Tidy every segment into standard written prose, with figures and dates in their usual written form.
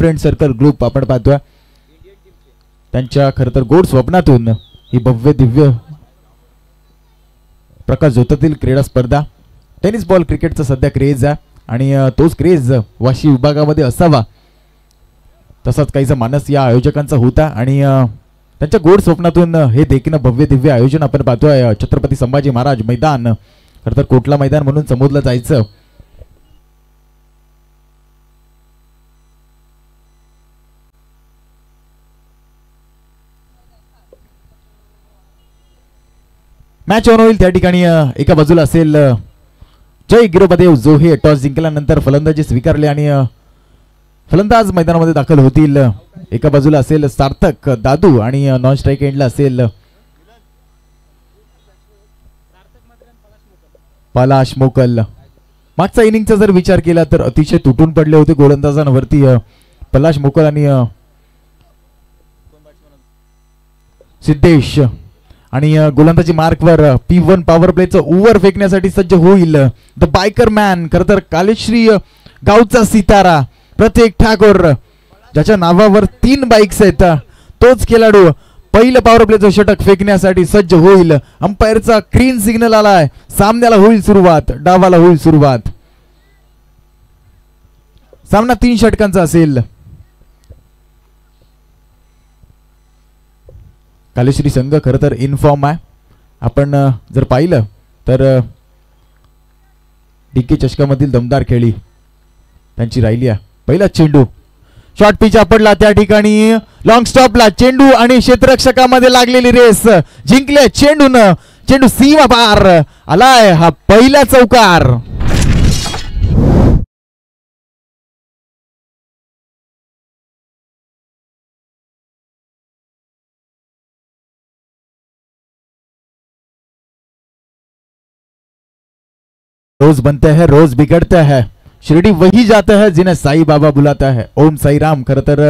Friend circle group आपण पाहतोय त्यांच्या खरं तर गोड स्वप्नातून ही भव्य दिव्य प्रकाश ज्योतातील क्रीडा स्पर्धा टेनिस बॉल क्रिकेटचा सध्या क्रेज आहे आणि तोच क्रेज वाशी विभागामध्ये असावा तसाच काहीसा मानस या आयोजकांचा होता आणि त्यांच्या गोड स्वप्नातून हे देखील भव्य दिव्य आयोजन आपण पाहतोय छत्रपती संभाजी महाराज मैदान खरं तर कोटला मैदान म्हणून संबोधलं जायचं. मॅच ऑन होईल त्या ठिकाणी एका बाजूला असेल जय गिरोबादेव जो हे टॉस जिंकल्यानंतर फलंदाजी स्वीकारले आणि फलंदाज मैदानामध्ये दाखल होतील. एका बाजूला असेल सार्थक दादू आणि नॉन स्ट्राईक एंडला असेल पलाश मोकल. मागचा इनिंगचा जर विचार केला तर अतिशय तुटून पडले होते गोलंदाजांवरती पलाश मोकल आणि सिद्धेश आणि गोलंदाजी मार्कवर P1 पॉवर प्लेचं ओव्हर फेकण्यासाठी सज्ज होईल द बायकर मॅन खरं तर कालेश्री गावचा सितारा प्रत्येक ठाकोर ज्याच्या नावावर 3 बाईक्स आहेत तोच खेळाडू पहिलं पॉवर प्लेचं षटक फेकण्यासाठी सज्ज होईल. अंपायरचा ग्रीन सिग्नल आलाय. सामन्याला होईल सुरुवात. डावाला होईल सुरुवात. सामना 3 षटकांचा असेल. कालेश्री संघ खरं तर इनफॉर्म आहे. आपण जर पाहिलं तर डीके चषकामधील दमदार खेळी त्यांची राहिली आहे. पहिला चेंडू शॉर्ट पिच पडला त्या ठिकाणी लॉंग स्टॉपला चेंडू आणि क्षेत्ररक्षकामध्ये लागलेली रेस जिंकले चेंडून. चेंडू सीमा पार आलाय. हा पहिला चौकार. रोज बनते हैं रोज बिगड़ते हैं शिर्डी वही जाता है जिन्हें साई बाबा बुलाता है. ओम साई राम. खरं तर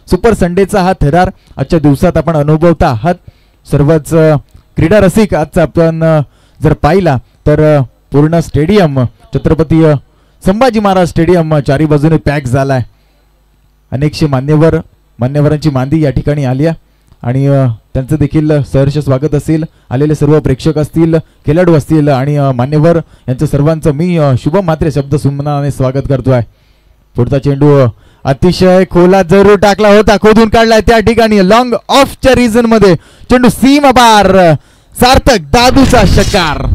सुपर संडेचा हा थरार आजच्या दिवसात आपण अनुभवता आहात. सर्वच क्रीडा रसिक आजचा आपण जर पाहिला तर पूर्ण स्टेडियम छत्रपती संभाजी महाराज स्टेडियम चारी बाजूने पॅक झालाय. अनेकशे मान्यवरांची मांदी या ठिकाणी आली आहे आणि त्यांचं देखील सहर्ष स्वागत असेल. आलेले सर्व प्रेक्षक असतील खेळाडू असतील आणि मान्यवर यांचं सर्वांचं मी शुभम म्हात्रे शब्द सुमनाने स्वागत करतोय. पुढचा चेंडू अतिशय खोलात जरूर टाकला होता. खोदून काढलाय त्या ठिकाणी लॉंग ऑफच्या रिजन मध्ये चेंडू सीमा पार. सार्थक दादूचा षटकार.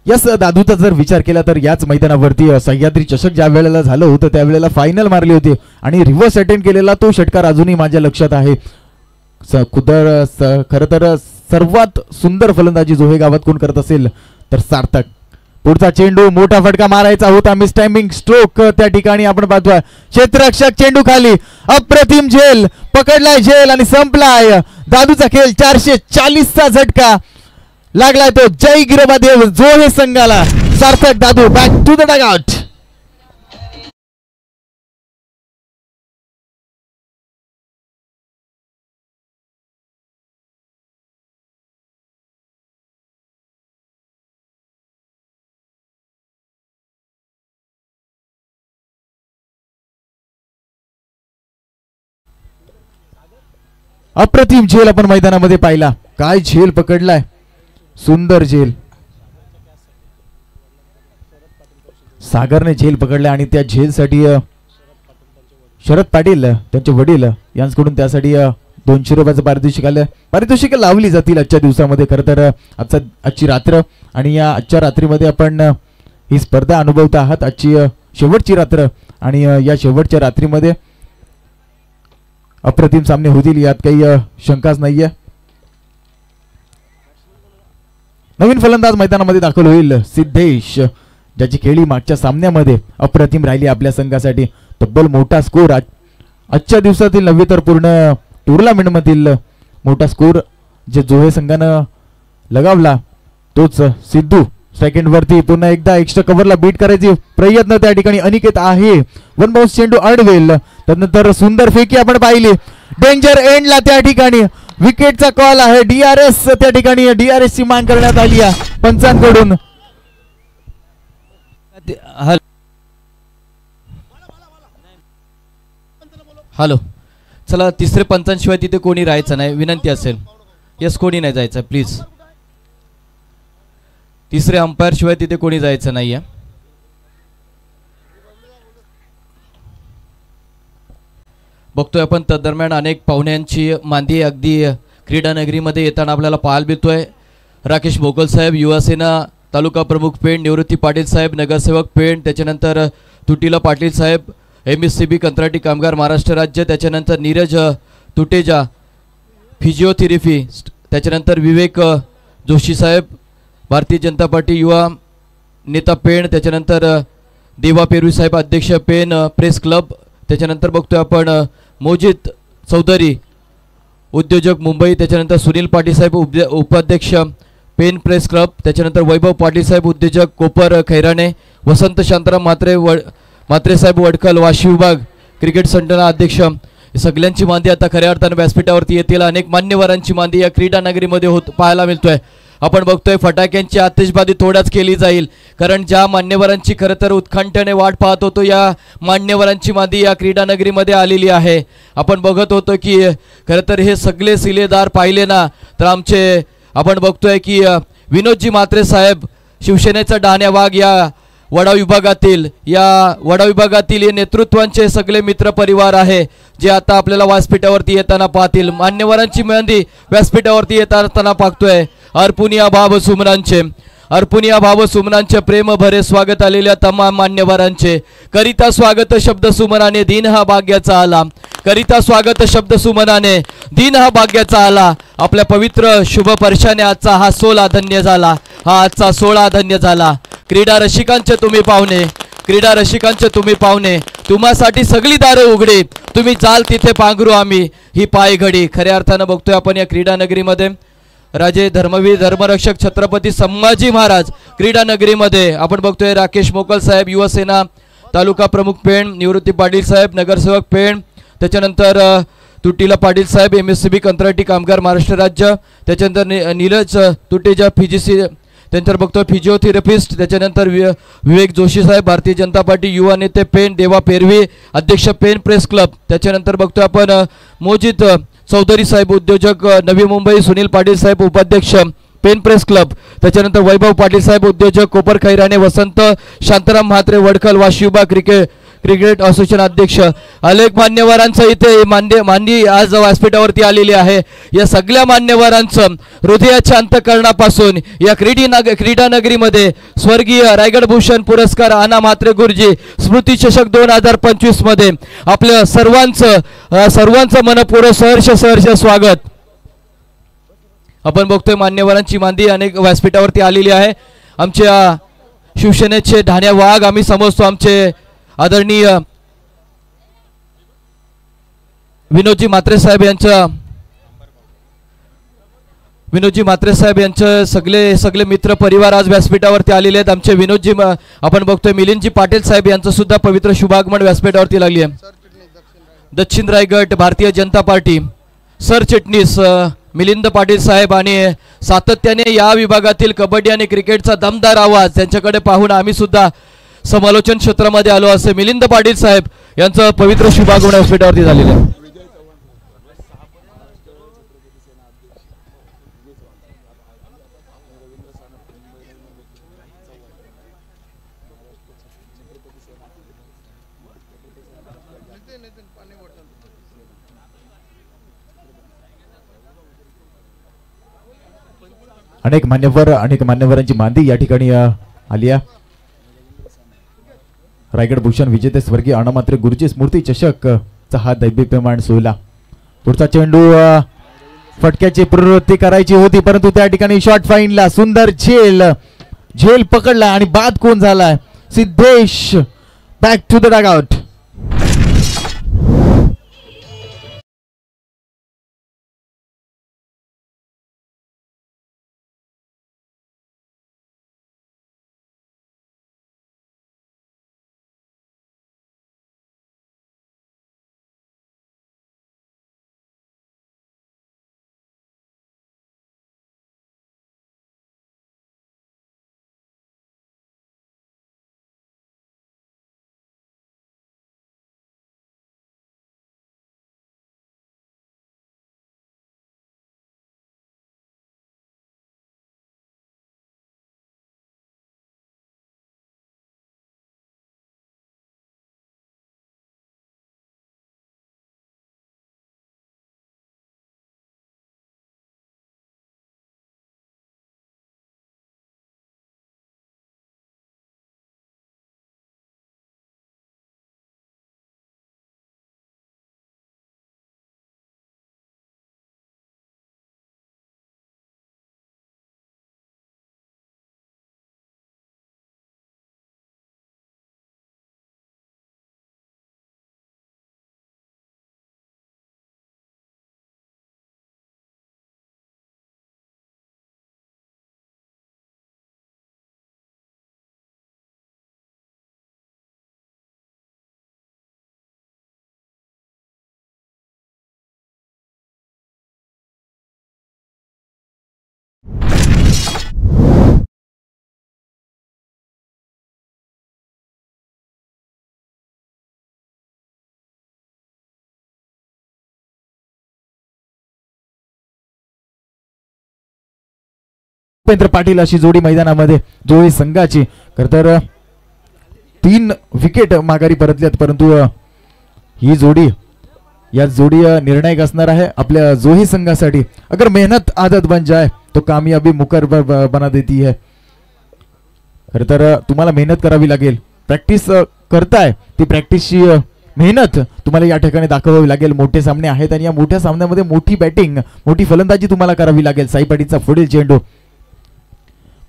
यस दादूचा जर विचार केला तर याच मैदानावरती सह्याद्री चषक ज्या वेळेला झालं होतं त्यावेळेला फायनल मारली होती आणि रिव्हर्स अटेंड केलेला तो षटकार अजूनही माझ्या लक्षात आहे. खरं तर सर्वात सुंदर फलंदाजी जो हे गावात कोण करत असेल तर सार्थक. पुढचा चेंडू मोठा फटका मारायचा होता. मिस टायमिंग स्ट्रोक त्या ठिकाणी आपण पाहतोय. क्षेत्ररक्षक चेंडू खाली. अप्रतिम झेल पकडलाय झेल आणि संपलाय दादूचा खेळ. 440चा झटका लागलाय तो जय गिरोबादेव जो हे संघाला. सार्थक दादू बॅक टू द डगआउट. अप्रतिम झेल आपण मैदानामध्ये पाहिला. काय झेल पकडलाय. सुंदर झेल. सागरने झेल पकडला आणि त्या झेलसाठी शरद पाटील त्यांचे वडील यांच्याकडून त्यासाठी 200 रुपयाचं पारितोषिक आलं. पारितोषिक लावली जातील आजच्या दिवसामध्ये. खरं तर आजची रात्र आणि या आजच्या रात्रीमध्ये आपण ही स्पर्धा अनुभवता आहात. आजची शेवटची रात्र आणि या शेवटच्या रात्रीमध्ये अप्रतिम सामने होतील यात काही शंकाच नाहीये. नवीन फलंदाज मैदानामध्ये दाखल होईल सिद्धेश ज्याची खेळी मागच्या सामन्यामध्ये अप्रतिम राहिली आपल्या संघासाठी. तब्बल मोठा स्कोर आजच्या दिवसातील नव्हे तर पूर्ण टुर्नामेंट मधील मोठा स्कोर जे जोहे संघानं लगावला तोच सिद्धू सेकंड वरती पुन्हा एकदा एक्स्ट्रा कव्हरला बीट करायची प्रयत्न त्या ठिकाणी अनिकेत आहे. वन बाउन्स चेंडू अडवेल. त्यानंतर सुंदर फेकी आपण पाहिली. डेंजर एंडला त्या ठिकाणी विकेटचा कॉल आहे. DRS त्या ठिकाणी DRS ची मांग करण्यात आली आहे पंचांकडून. हॅलो, चला तिसरे पंचांशिवाय तिथे कोणी राहायचं नाही, विनंती असेल. यस, कोणी नाही जायचं प्लीज. तिसरे अंपायर शिवाय तिथे कोणी जायचं नाहीये. बघतोय आपण दरम्यान अनेक पाहुण्यांची मांदी अगदी क्रीडा नगरीमध्ये येताना आपल्याला पाहायला मिळतोय. राकेश मोगल साहेब, युवासेना तालुका प्रमुख पेण, निवृत्ती पाटील साहेब नगरसेवक पेण, त्याच्यानंतर तुटीला पाटील साहेब MSCB कंत्राटी कामगार महाराष्ट्र राज्य, त्याच्यानंतर नीरज तुटेजा फिजिओथेरपी, त्याच्यानंतर विवेक जोशी साहेब भारतीय जनता पार्टी युवा नेता पेण, त्याच्यानंतर देवा पेरवी साहेब अध्यक्ष पेण प्रेस क्लब, त्याच्यानंतर बघतोय आपण मोजित चौधरी उद्योजक मुंबई, त्याच्यानंतर सुनील पाटील साहेब उपाध्यक्ष पेन प्रेस क्लब, त्याच्यानंतर वैभव पाटील साहेब उद्योजक कोपर खैराणे, वसंत शांताराम म्हात्रे साहेब वडखल वाशी विभाग क्रिकेट संघटना अध्यक्ष. सगळ्यांची मांदी आता खऱ्या अर्थाने व्यासपीठावरती येतील. अनेक मान्यवरांची मांदी या क्रीडा नगरीमध्ये पाहायला मिळतोय. आपण बघतोय फटाक्यांची आतिषबाजी थोड्याच केली जाईल, कारण ज्या मान्यवरांची खरं तर उत्कंठेने वाट पाहत होतो या मान्यवरांची मांदी या क्रीडा नगरीमध्ये आलेली आहे. आपण बघत होतो की खरं तर हे सगळे सिलेदार पाहिले ना तर आमचे आपण बघतोय की विनोदजी म्हात्रे साहेब शिवसेनेचा डाण्या वाघ या वडा विभागातील नेतृत्वांचे सगळे मित्र परिवार आहे जे आता आपल्याला व्यासपीठावरती येताना पाहतील. मान्यवरांची मेहंदी व्यासपीठावरती येताना पाहतोय. अर्पुनिया भाव सुमनांचे प्रेम भरे स्वागत आलेल्या तमाम मान्यवरांचे. करिता स्वागत शब्द सुमनाने दिन हा भाग्याचा आला, करिता स्वागत शब्द सुमनाने दिन हा भाग्याचा आला. आपल्या पवित्र शुभ पर्शाने आजचा हा सोहळा धन्य झाला, आजचा सोहळा धन्य झाला. क्रीडा रसिकांचे तुम्ही पाहुणे, तुम्हासाठी सगळी दारे उघडी, तुम्ही जाल तिथे पांघरू आम्ही ही पायघडी. खऱ्या अर्थानं बघतोय आपण या क्रीडा नगरीमध्ये राजे धर्मवीर धर्मरक्षक छत्रपती संभाजी महाराज क्रीडा नगरीमध्ये आपण बघतोय राकेश मोकल साहेब युवासेना तालुका प्रमुख पेण, निवृत्ती पाटील साहेब नगरसेवक पेण, त्याच्यानंतर तुटीला पाटील साहेब MSCB कंत्राटी कामगार महाराष्ट्र राज्य, त्याच्यानंतर नीरज तुटेजा त्यानंतर बघतोय फिजिओथेरपिस्ट, त्याच्यानंतर विवेक जोशी साहेब भारतीय जनता पार्टी युवा नेते पेण, देवा पेरवी अध्यक्ष पेण प्रेस क्लब, त्याच्यानंतर बघतोय आपण मोजित चौधरी साहेब उद्योजक नवी मुंबई, सुनील पाटील साहेब उपाध्यक्ष पेन प्रेस क्लब, त्याच्यानंतर वैभव पाटील साहेब उद्योजक कोपर खैराणे, वसंत शांताराम म्हात्रे वडखल वाशी विभाग क्रिकेट असोसिएशन अध्यक्ष. अनेक मान्यवरांचं इथे मांदी आज व्यासपीठावरती आलेली आहे. या सगळ्या मान्यवरांचं हृदयाच्या अंतःकरणापासून या क्रीडा नगरीमध्ये स्वर्गीय रायगड भूषण पुरस्कार आना म्हात्रे गुरुजी स्मृती चषक 2025 मध्ये आपल्या सर्वांचं मनपूर्वक सहर्ष स्वागत. आपण बघतोय मान्यवरांची मांदी अनेक व्यासपीठावरती आलेली आहे. आमच्या शिवसेनेचे ढाण्या वाघ आम्ही समजतो, आमचे आदरणीय विनोदजी म्हात्रे साहेब यांचे सगळे मित्र परिवार आज व्यासपीठावरती आलेले आहेत. आमचे विनोदजी आपण बघतोय मिलिंदजी पाटील साहेब यांचं सुद्धा पवित्र शुभागमन व्यासपीठावरती लागली आहे. दक्षिण रायगड भारतीय जनता पार्टी सरचिटणीस मिलिंद पाटील साहेब आणि सातत्याने या विभागातील कबड्डी आणि क्रिकेटचा दमदार आवाज त्यांच्याकडे पाहून आम्ही सुद्धा समालोचन क्षेत्रामध्ये आलो असे मिलिंद पाटील साहेब यांचं पवित्र शुभागमन व्यासपीठावरती झालेलं आहे. अनेक मान्यवरांची मांदी या ठिकाणी आली आहे. रायगड भूषण विजेते स्वर्गीय आना म्हात्रे गुरुजी स्मृती चषक चा हा दैदिप्यमान सोहळा. पुढचा चेंडू फटक्याची प्रवृत्ती करायची होती, परंतु त्या ठिकाणी शॉर्ट फाईनला सुंदर झेल पकडला आणि बाद कोण झालाय Siddhesh. Back to the dugout. Upendra Patil अशी जोडी मैदानामध्ये जोडी संघाची. खरं तर 3 विकेट माघारी परतल्यात, परंतु ही जोडी निर्णायक असणार आहे आपल्या जोही संघासाठी. अगर मेहनत आदत बन जाए तो कामयाबी मुकर बना देती है. खरं तर तुम्हाला मेहनत करावी लागेल. प्रॅक्टिस करताय ती प्रॅक्टिसची मेहनत तुम्हाला या ठिकाणी दाखवावी लागेल. मोठे सामने आहेत आणि या मोठ्या सामन्यामध्ये मोठी बॅटिंग मोठी फलंदाजी तुम्हाला करावी लागेल. साई पाटीलचा पुढील चेंडू,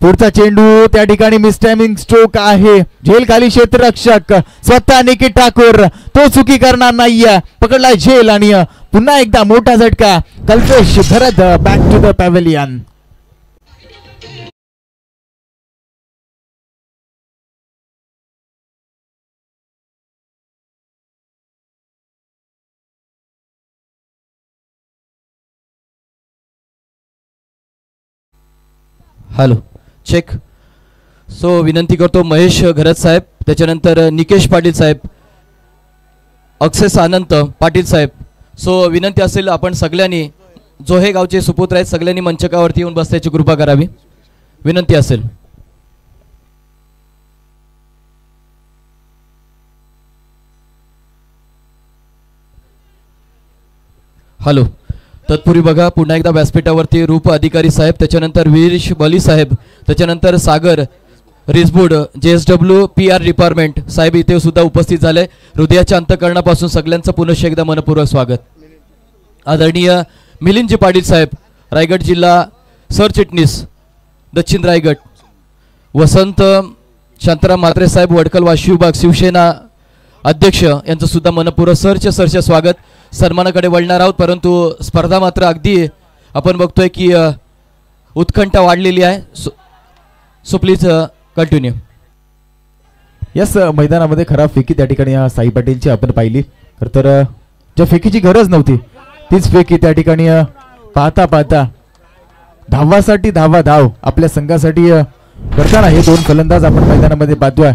पुढचा चेंडू त्या ठिकाणी मिसटायमिंग स्ट्रोक आहे. झेल खाली क्षेत्ररक्षक स्वतः निकित ठाकूर तो चुकी करणार नाहीये. पकडलाय झेल आणि पुन्हा एकदा मोठा झटका. Kalpesh Bharat back to the pavilion. Hello check. So विनंती करतो महेश घरत साहेब, त्याच्यानंतर निकेश पाटील साहेब, अक्षय आनंद पाटील साहेब. सो विनंती असेल आपण सगळ्यांनी जो हे गावचे सुपुत्र आहेत सगळ्यांनी मंचकावरती येऊन बसण्याची कृपा करावी विनंती असेल. हॅलो. तत्पूर्वी बघा पुन्हा एकदा व्यासपीठावरती रूप अधिकारी साहेब, त्याच्यानंतर वीरेश बली साहेब, त्याच्यानंतर सागर रिसबूड JSW PR डिपार्टमेंट साहेब इथे सुद्धा उपस्थित झाले. हृदयाच्या अंतकरणापासून सगळ्यांचं पुनश्च एकदा मनपूर्वक स्वागत. आदरणीय मिलिंदजी पाटील साहेब, रायगड जिल्हा सरचिटणीस दक्षिण रायगड, वसंत शांताराम म्हात्रे साहेब वडकल वाशी विभाग शिवसेना अध्यक्ष यांचं सुद्धा मनपूर्वक सरचे स्वागत. सन्मानाकडे वळणार आहोत, परंतु स्पर्धा मात्र अगदी आपण बघतोय की उत्कंठा वाढलेली आहे. So please continue. यस, मैदानामध्ये खराब फेकी त्या ठिकाणी साई पाटीलची आपण पाहिली. तर ज्या फेकीची गरज नव्हती तीच फेकी त्या ठिकाणी पाहता धावासाठी धाव आपल्या संघासाठी करताना हे 2 फलंदाज आपण मैदानामध्ये पाहतोय.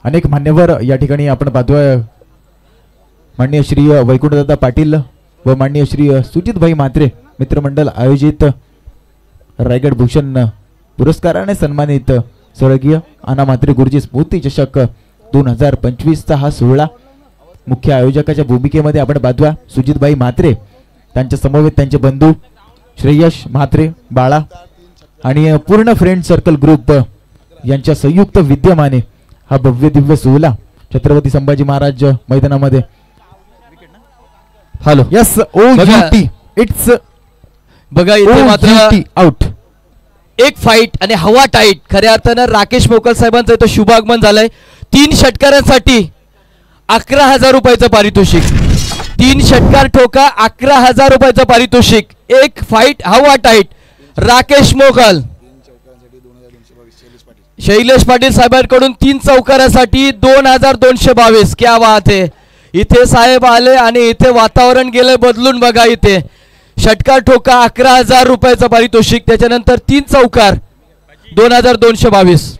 अनेक मान्यवर या ठिकाणी आपण पाहतोय. माननीय श्री वैकुंठदादा पाटील व माननीय श्री सुजितभाई म्हात्रे मित्रमंडळ आयोजित रायगड भूषण पुरस्काराने सन्मानित स्वर्गीय आना म्हात्रे गुरुजी स्मृती चषक 2025चा हा सोहळा मुख्य आयोजकाच्या भूमिकेमध्ये आपण पाहतोय. सुजितभाई म्हात्रे, त्यांच्या समवेत त्यांचे बंधू श्रेयश म्हात्रे, बाळा आणि पूर्ण फ्रेंड सर्कल ग्रुप यांच्या संयुक्त विद्यमाने हा भव्य दिव्य सोहळा छत्रपती संभाजी महाराज मैदानामध्ये. हॅलो. यस, OGT इट्स बघा इथे मात्र आउट. एक फाईट आणि हवा टाईट. खऱ्या अर्थानं राकेश मोकल साहेबांचं इथं शुभागमन झालंय. 3 षटकारांसाठी 11,000 रुपयाचं पारितोषिक. 3 षटकार ठोका 11,000 रुपयाचं पारितोषिक. एक फाईट हवा टाईट. राकेश मोकल, शैलेश पाटील साहेबांकडून 3 चौकारासाठी 2,222. क्या बात आहे. इथे साहेब आले आणि इथे वातावरण गेले बदलून. बघा इथे षटकार ठोका 11,000 रुपयाचं पारितोषिक, त्याच्यानंतर 3 चौकार 2,222.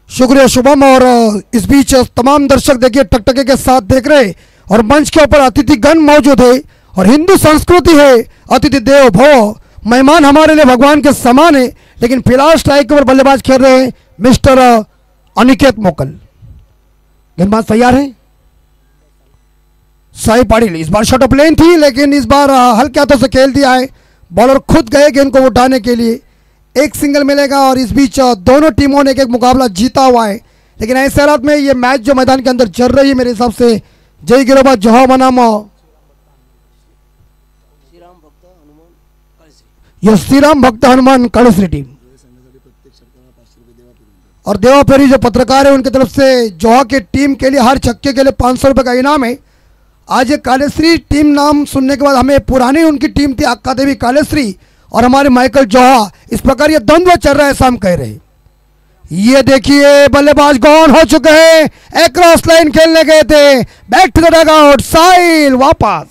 शुक्रिया शुभम. और इस बीच तमाम दर्शक देखिए टकटके के साथ देख रहे और मंच के ऊपर अतिथिगण मौजूद है. और हिंदू संस्कृति है अतिथि देवो भव. मेहमान हमारे लिए भगवान के समान है. लेकिन फिलहाल स्ट्राइक के ऊपर बल्लेबाज खेल रहे हैं मिस्टर अनिकेत मोकल. गेंदबाज तैयार है. साई पाटिल इस बार शॉट ऑफ लेन थी, लेकिन इस बार हल्के हाथों से खेल दिया है. बॉलर खुद गए गेंद को उठाने के लिए. एक सिंगल मिलेगा और इस बीच दोनों टीमों ने एक मुकाबला जीता हुआ है. लेकिन ऐसे हालात में ये मैच जो मैदान के अंदर चल रही है मेरे हिसाब से जय गिरोबा जहो बनाम यह श्रीराम भक्त हनुमान कळसरी टीम. और देवापेरी जो पत्रकार है उनकी तरफ से जोहा के टीम के लिए हर छक्के के लिए 500 रुपये का इनाम है। आज ये कालेश्री टीम नाम सुनने के बाद हमें पुरानी उनकी टीम थी अक्का देवी कालेश्री और हमारे माइकल जोहा, इस प्रकार ये द्वंद्व चल रहा है ऐसा हम कह रहे हैं। ये देखिए बल्लेबाज गॉन हो चुके हैं, एक्रॉस लाइन खेलने गए थे, बैक टू द डगआउट, साहिल वापस।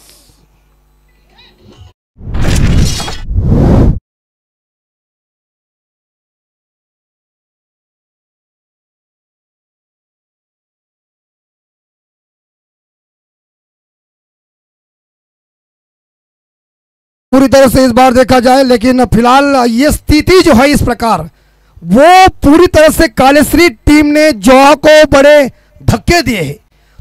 पूरी तरह से इस बार देखा जाए, लेकिन फिलहाल ये स्थिति जो है इस प्रकार, वो पूरी तरह से कालेश्री टीम ने जोहा को बड़े धक्के दिए हैं।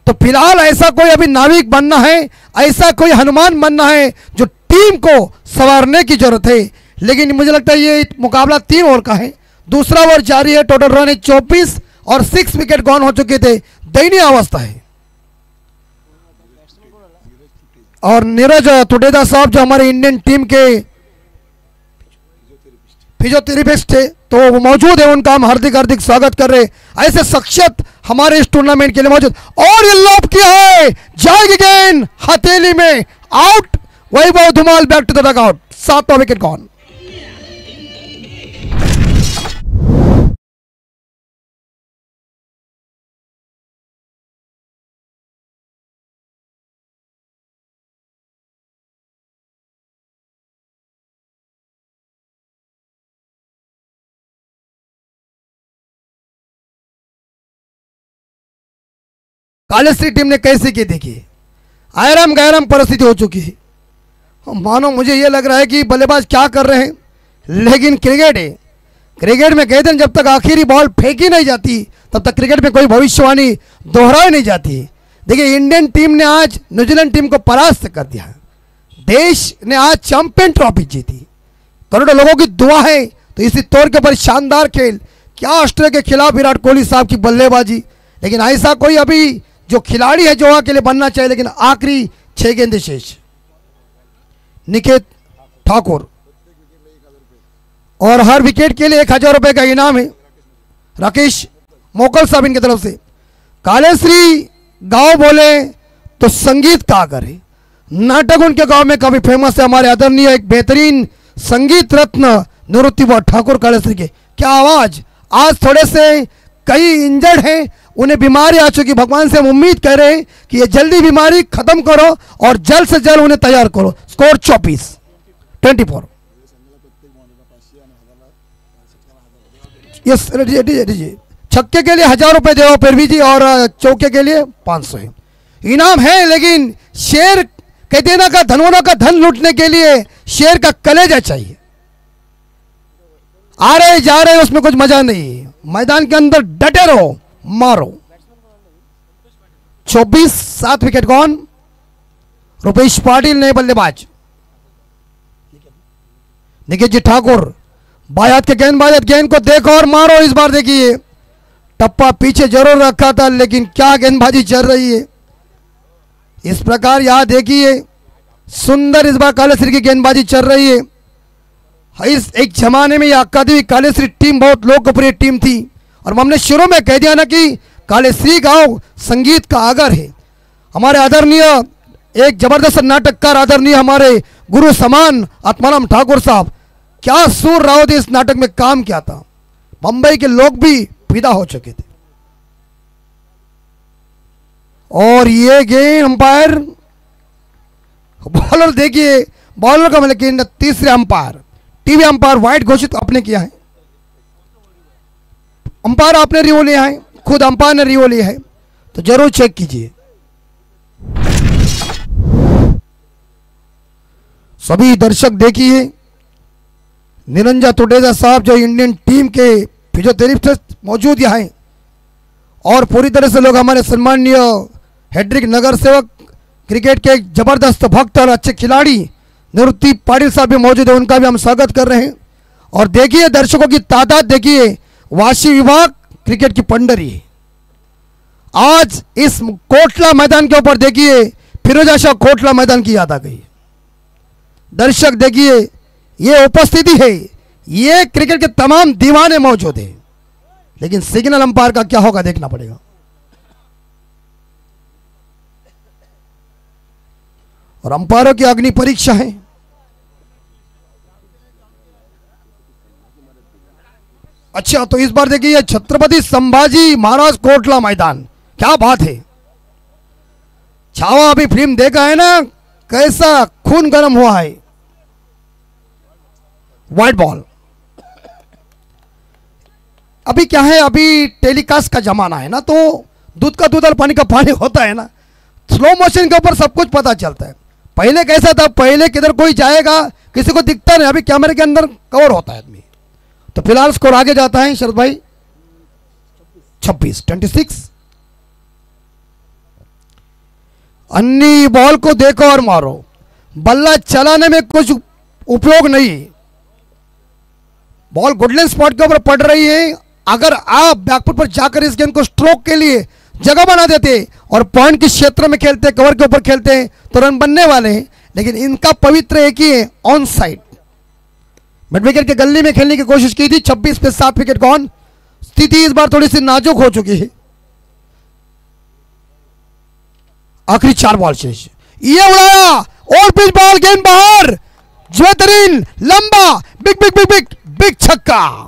तो फिलहाल ऐसा कोई अभी नाविक बनना है, ऐसा कोई हनुमान बनना है जो टीम को संवारने की जरूरत है। लेकिन मुझे लगता है ये मुकाबला 3 ओवर का है, दूसरा ओवर जारी है, टोटल रन है 24 और 6 विकेट गॉन हो चुके थे, दयनीय अवस्था है। और नीरज तुडेदा साहब जो हमारे इंडियन टीम के फिजियोथेरेपिस्ट थे तो वो मौजूद है, उनका हम हार्दिक हार्दिक स्वागत कर रहे हैं। ऐसे शख्सियत हमारे इस टूर्नामेंट के लिए मौजूद। और ये लॉब किया है, जाएगी गेंद हथेली में, out. Vaibhav Dhumal back to the dugout, 7वां विकेट गॉन। कालेश्री टीम ने कैसे की देखिए, आयरम गैरम परिस्थिति हो चुकी है। मानो मुझे ये लग रहा है कि बल्लेबाज क्या कर रहे हैं, लेकिन क्रिकेट है, क्रिकेट में कहते हैं जब तक आखिरी बॉल फेंकी नहीं जाती तब तक क्रिकेट में कोई भविष्यवाणी दोहराई नहीं जाती। देखिए इंडियन टीम ने आज न्यूजीलैंड टीम को परास्त कर दिया, देश ने आज चैंपियन ट्रॉफी जीती, करोड़ों लोगों की दुआ है। तो इसी तौर के ऊपर शानदार खेल, क्या ऑस्ट्रेलिया के खिलाफ विराट कोहली साहब की बल्लेबाजी। लेकिन ऐसा कोई अभी जो खिलाड़ी है जोहा के लिए बनना चाहिए, लेकिन आखिरी 6 गेंदें शेष। निकेत ठाकुर, और हर विकेट के लिए 1000 रुपये का इनाम है। राकेश मोकल साहब इनकी तरफ से। कालेश्री गांव बोले तो संगीत का करे, नाटक उनके गांव में काफी फेमस है। हमारे आदरणीय एक बेहतरीन संगीत रत्न निवृत्ति ठाकुर कालेश्री के, क्या आवाज। आज थोड़े से कई इंजर्ड हैं, उन्हें बीमारी आ चुकी। भगवान से हम उम्मीद कर रहे हैं कि ये जल्दी बीमारी खत्म करो और जल्द से जल्द उन्हें तैयार करो। स्कोर 24। यस दीजिए, छक्के के लिए 1000 रुपये देव पेरवी जी और चौके के लिए 500 है। इनाम है, लेकिन शेर कहते हैं ना का धनवना का धन लूटने के लिए शेर का कलेजा चाहिए। आ रहे जा रहे उसमें कुछ मजा नहीं, मैदान के अंदर डटे रहो, मारो। 24, 7 विकेट गॉन। रुपेश पाटिल नए बल्लेबाज। निकेत जी ठाकुर बायात के गेंदबाज, गेंद को देखो और मारो। इस बार देखिए टप्पा पीछे जरूर रखा था, लेकिन क्या गेंदबाजी चल रही है इस प्रकार। यहां देखिए सुंदर इस बार कालेश्री की गेंदबाजी चल रही है। इस एक जमाने में यह अक्का कालेश्री टीम बहुत लोकप्रिय टीम थी, और हमने शुरू में कह दिया ना कि कालेश्री गांव संगीत का आगर है। हमारे आदरणीय एक जबरदस्त नाटककार, आदरणीय हमारे गुरु समान आत्माराम ठाकुर साहब, क्या सूर रावत इस नाटक में काम किया था। मुंबई के लोग भी फिदा हो चुके थे। और ये गेंद अंपायर बॉलर देखिए, बॉलर का लेकिन तीसरे अंपायर टीवी अंपायर वाइड घोषित आपने किया है। अंपायर आपने रिवो लिया है, खुद अंपायर ने रिवो लिया है, तो जरूर चेक कीजिए। सभी दर्शक देखिए, निरंजन तुडेजा साहब जो इंडियन टीम के फिजियोथेरेपिस्ट मौजूद यहाँ हैं, और पूरी तरह से लोग हमारे सम्माननीय हेड्रिक नगर सेवक, क्रिकेट के एक जबरदस्त भक्त और अच्छे खिलाड़ी निवृत्ति पाटिल साहब भी मौजूद है, उनका भी हम स्वागत कर रहे हैं। और देखिए दर्शकों की तादाद देखिए, वाशी विभाग क्रिकेट की पंडरी है। आज इस कोटला मैदान के ऊपर देखिए फिरोजा शाह कोटला मैदान की याद आ गई। दर्शक देखिए, ये उपस्थिति है, ये क्रिकेट के तमाम दीवाने मौजूद हैं। लेकिन सिग्नल अंपायर का क्या होगा देखना पड़ेगा। और अंपायरों की अग्नि परीक्षा है। अच्छा, तो इस बार देखिए छत्रपति संभाजी महाराज कोटला मैदान, क्या बात है। छावा अभी फिल्म देखा है ना, कैसा खून गर्म हुआ है। White ball. अभी क्या है, अभी टेलीकास्ट का जमाना है ना, तो दूध का दूध और पानी का पानी होता है ना, स्लो मोशन के ऊपर सब कुछ पता चलता है। पहले कैसा था, पहले किधर कोई जाएगा किसी को दिखता नहीं, अभी कैमरे के अंदर कवर होता है आदमी। तो फिलहाल स्कोर आगे जाता है शरद भाई 26-26। अन्नी बॉल को देखो और मारो, बल्ला चलाने में कुछ उपयोग नहीं। बॉल गुडलैंड स्पॉट के ऊपर पड़ रही है। अगर आप बैकफुट पर जाकर इस गेंद को स्ट्रोक के लिए जगह बना देते और पॉइंट के क्षेत्र में खेलते, कवर के ऊपर खेलते, तो रन बनने वाले हैं। लेकिन इनका पवित्र एक ही है, ऑन साइड। मिड विकेट के गली में खेलने की कोशिश की थी, 26 पे 7 विकेट गॉन। स्थिति इस बार थोड़ी सी नाजुक हो चुकी है। आखिरी 4 बॉल शेष, ये उड़ाया और पिच बॉल, गेंद बाहर, बेहतरीन लंबा, big big big big big छक्का।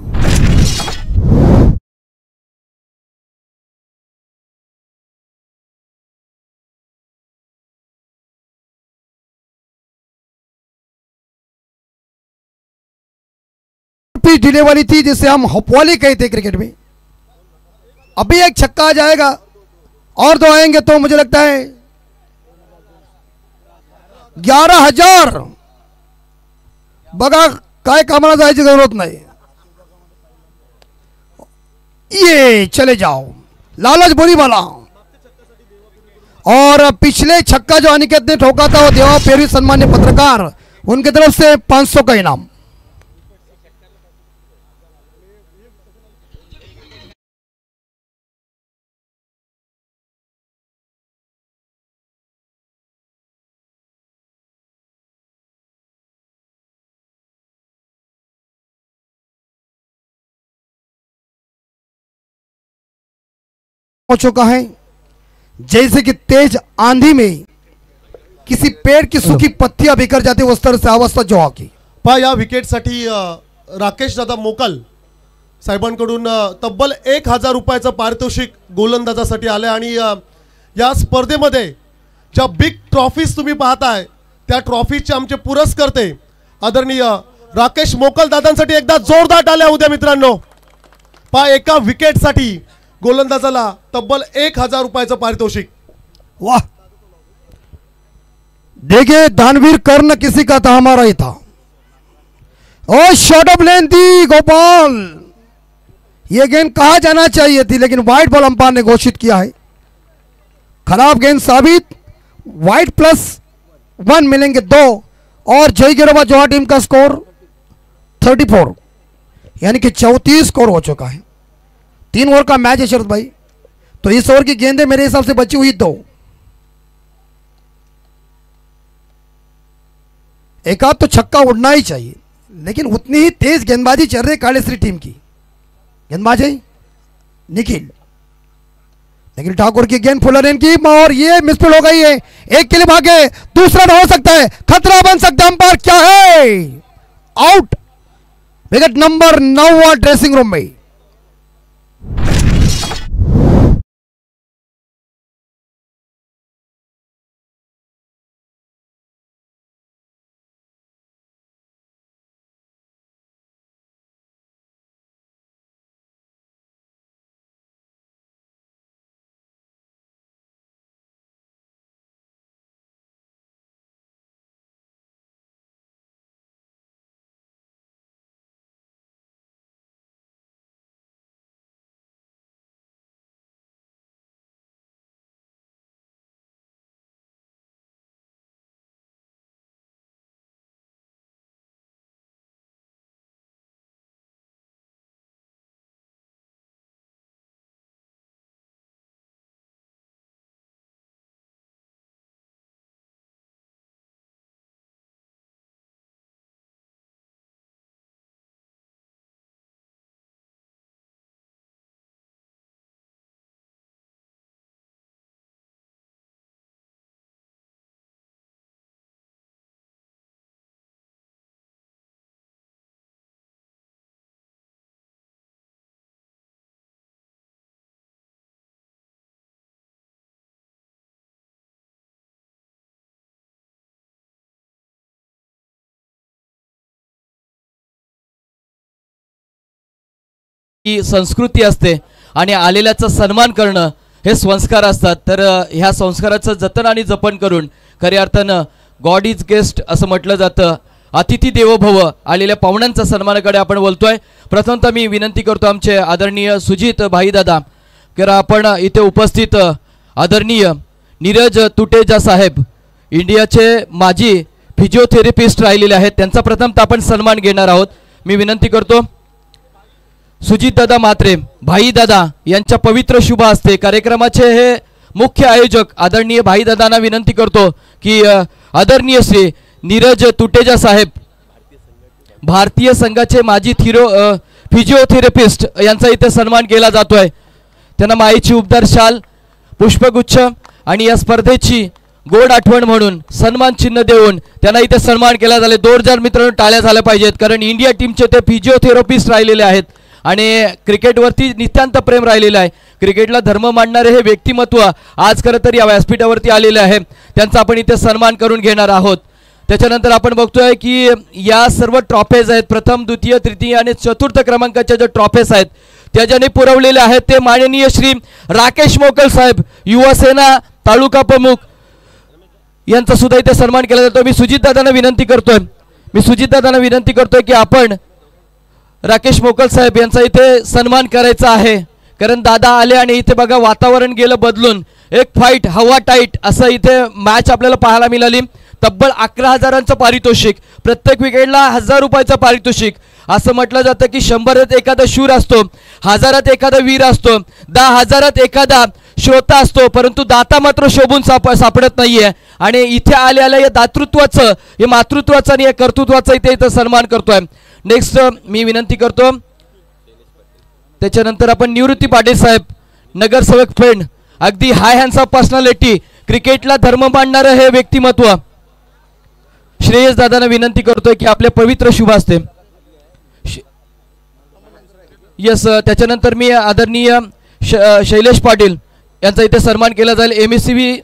पिच ढीले वाली थी जिसे हम हपवाली कहते हैं क्रिकेट में। अभी एक छक्का आ जाएगा और 2 आएंगे तो मुझे लगता है 11,000 बघा, काय कामाला जायची जरूरत नाही। ये चले जाओ, लालच बुरी वाला। और पिछले छक्का जो अनिकेत ने ठोका था वो देवा पेरवी सम्मान्य पत्रकार, उनकी तरफ से 500 का इनाम। हो चुका है जैसे कि तेज आंधी में किसी पेड़ की सूखी पत्तियां बिखर जाती, उस तरह से अवस्था जो की। पहा या विकेटसाठी राकेश दादा मोकल साहेबांकडून तब्बल 1,000 रुपयाचं पारितोषिक गोलंदाजासाठी आले। आणि या स्पर्धेमध्ये ज्या बिग ट्रॉफीज तुम्ही पाहताय त्या ट्रॉफीचे आमचे पुरस्कर्ते आदरणीय राकेश मोकल दादांसाठी एकदा जोरदार टाळ्या होऊ द्या मित्रांनो। पहा एका विकेटसाठी गोलंदाजाला तब्बल 1,000 रुपयाचं पारितोषिक। वाह, देखिए दानवीर कर्ण किसी का था, हमारा ही था। और शॉर्ट ऑफ लेंथ थी गोपाल, ये गेंद कहा जाना चाहिए थी, लेकिन व्हाइट बॉल अंपायर ने घोषित किया है। खराब गेंद साबित, व्हाइट +1 मिलेंगे 2। और जय गिरोबा जोहा टीम का स्कोर 34, यानी कि 34 स्कोर हो चुका है। 3 ओवर का मैच है शरद भाई, तो इस ओवर की गेंदें मेरे हिसाब से बची हुई 2। एक आध तो छक्का उड़ना ही चाहिए, लेकिन उतनी ही तेज गेंदबाजी चल रही कालेश्री टीम की। गेंदबाज है निखिल, लेकिन ठाकुर की गेंद फुलरेन की, और ये मिसफील्ड हो गई है। एक के लिए भागे, दूसरा हो सकता है, खतरा बन सकता है। अंपायर क्या है, out. Wicket number 9 dressing room में। ही संस्कृती असते आणि आलेल्याचा सन्मान करणं हे संस्कार असतात. तर ह्या संस्काराचं जतन आणि जपन करून खऱ्या अर्थानं गॉड इज गेस्ट असं म्हटलं जातं. अतिथी देवो भव. आलेल्या पाहुण्यांचा सन्मानाकडे आपण बोलतोय. प्रथमतः मी विनंती करतो आमचे आदरणीय सुजित भाईदादा तर आपण इथे उपस्थित आदरणीय नीरज तुटेजा साहेब इंडियाचे माजी फिजिओथेरपिस्ट राहिलेले आहेत, त्यांचा प्रथमतः आपण सन्मान घेणार आहोत. मी विनंती करतो सुजितदादा म्हात्रे भाईदादा यांच्या पवित्र शुभ हस्ते कार्यक्रमाचे हे मुख्य आयोजक आदरणीय भाईदादांना विनंती करतो की आदरणीय श्री नीरज तुटेजा साहेब भारतीय संघाचे माजी फिजिओथेरपिस्ट यांचा इथे सन्मान केला जातोय. त्यांना माईची उबदार शाल पुष्पगुच्छ आणि या स्पर्धेची गोड आठवण म्हणून सन्मान चिन्ह देऊन त्यांना इथे सन्मान केला झाले. जोरदार मित्रांनो टाळ्या झाल्या पाहिजेत कारण इंडिया टीमचे ते फिजिओथेरपिस्ट राहिलेले आहेत आणि क्रिकेटवरती नितांत प्रेम राहिलेलं आहे. क्रिकेटला धर्म मानणारे हे व्यक्तिमत्व आज खरं तर या व्यासपीठावरती आलेले आहे, त्यांचा आपण इथे सन्मान करून घेणार आहोत. त्याच्यानंतर आपण बघतोय की या सर्व ट्रॉफेज आहेत, प्रथम द्वितीय तृतीय आणि चतुर्थ क्रमांकाच्या ज्या ट्रॉफेज आहेत त्या ज्याने पुरवलेले आहेत ते माननीय श्री राकेश मोकल साहेब युवा सेना तालुका प्रमुख यांचा सुद्धा इथे सन्मान केला जातो. मी सुजितदादांना विनंती करतोय की आपण राकेश मोकल साहेब यांचा इथे सन्मान करायचा आहे कारण दादा आले आणि इथे बघा वातावरण गेलं बदलून. एक फाईट हवा टाईट असं इथे मॅच आपल्याला पाहायला मिळाली. तब्बल 11,000चं पारितोषिक, प्रत्येक विकेटला 1,000 रुपयाचं पारितोषिक. असं म्हटलं जातं की 100त एखादा शूर असतो, 1000त एखादा वीर असतो, 10,000त एखादा श्रोता असतो, परंतु दाता मात्र शोभून सापडत नाहीये. आणि इथे आलेल्या या दातृत्वाचं, हे मातृत्वाचं आणि या कर्तृत्वाचा इथे सन्मान करतोय. नेक्स्ट मी विनंती करतो त्याच्यानंतर आपण निवृत्ती पाटील साहेब नगरसेवक फ्रेंड अगदी हाय हँड्स ऑफ पर्सनॅलिटी क्रिकेटला धर्म मानणारं हे व्यक्तिमत्व श्रेयस दादांना विनंती करतोय की आपले पवित्र शुभ हस्ते यस. त्याच्यानंतर मी आदरणीय शैलेश पाटील यांचा इथे सन्मान केला जाईल. MSCB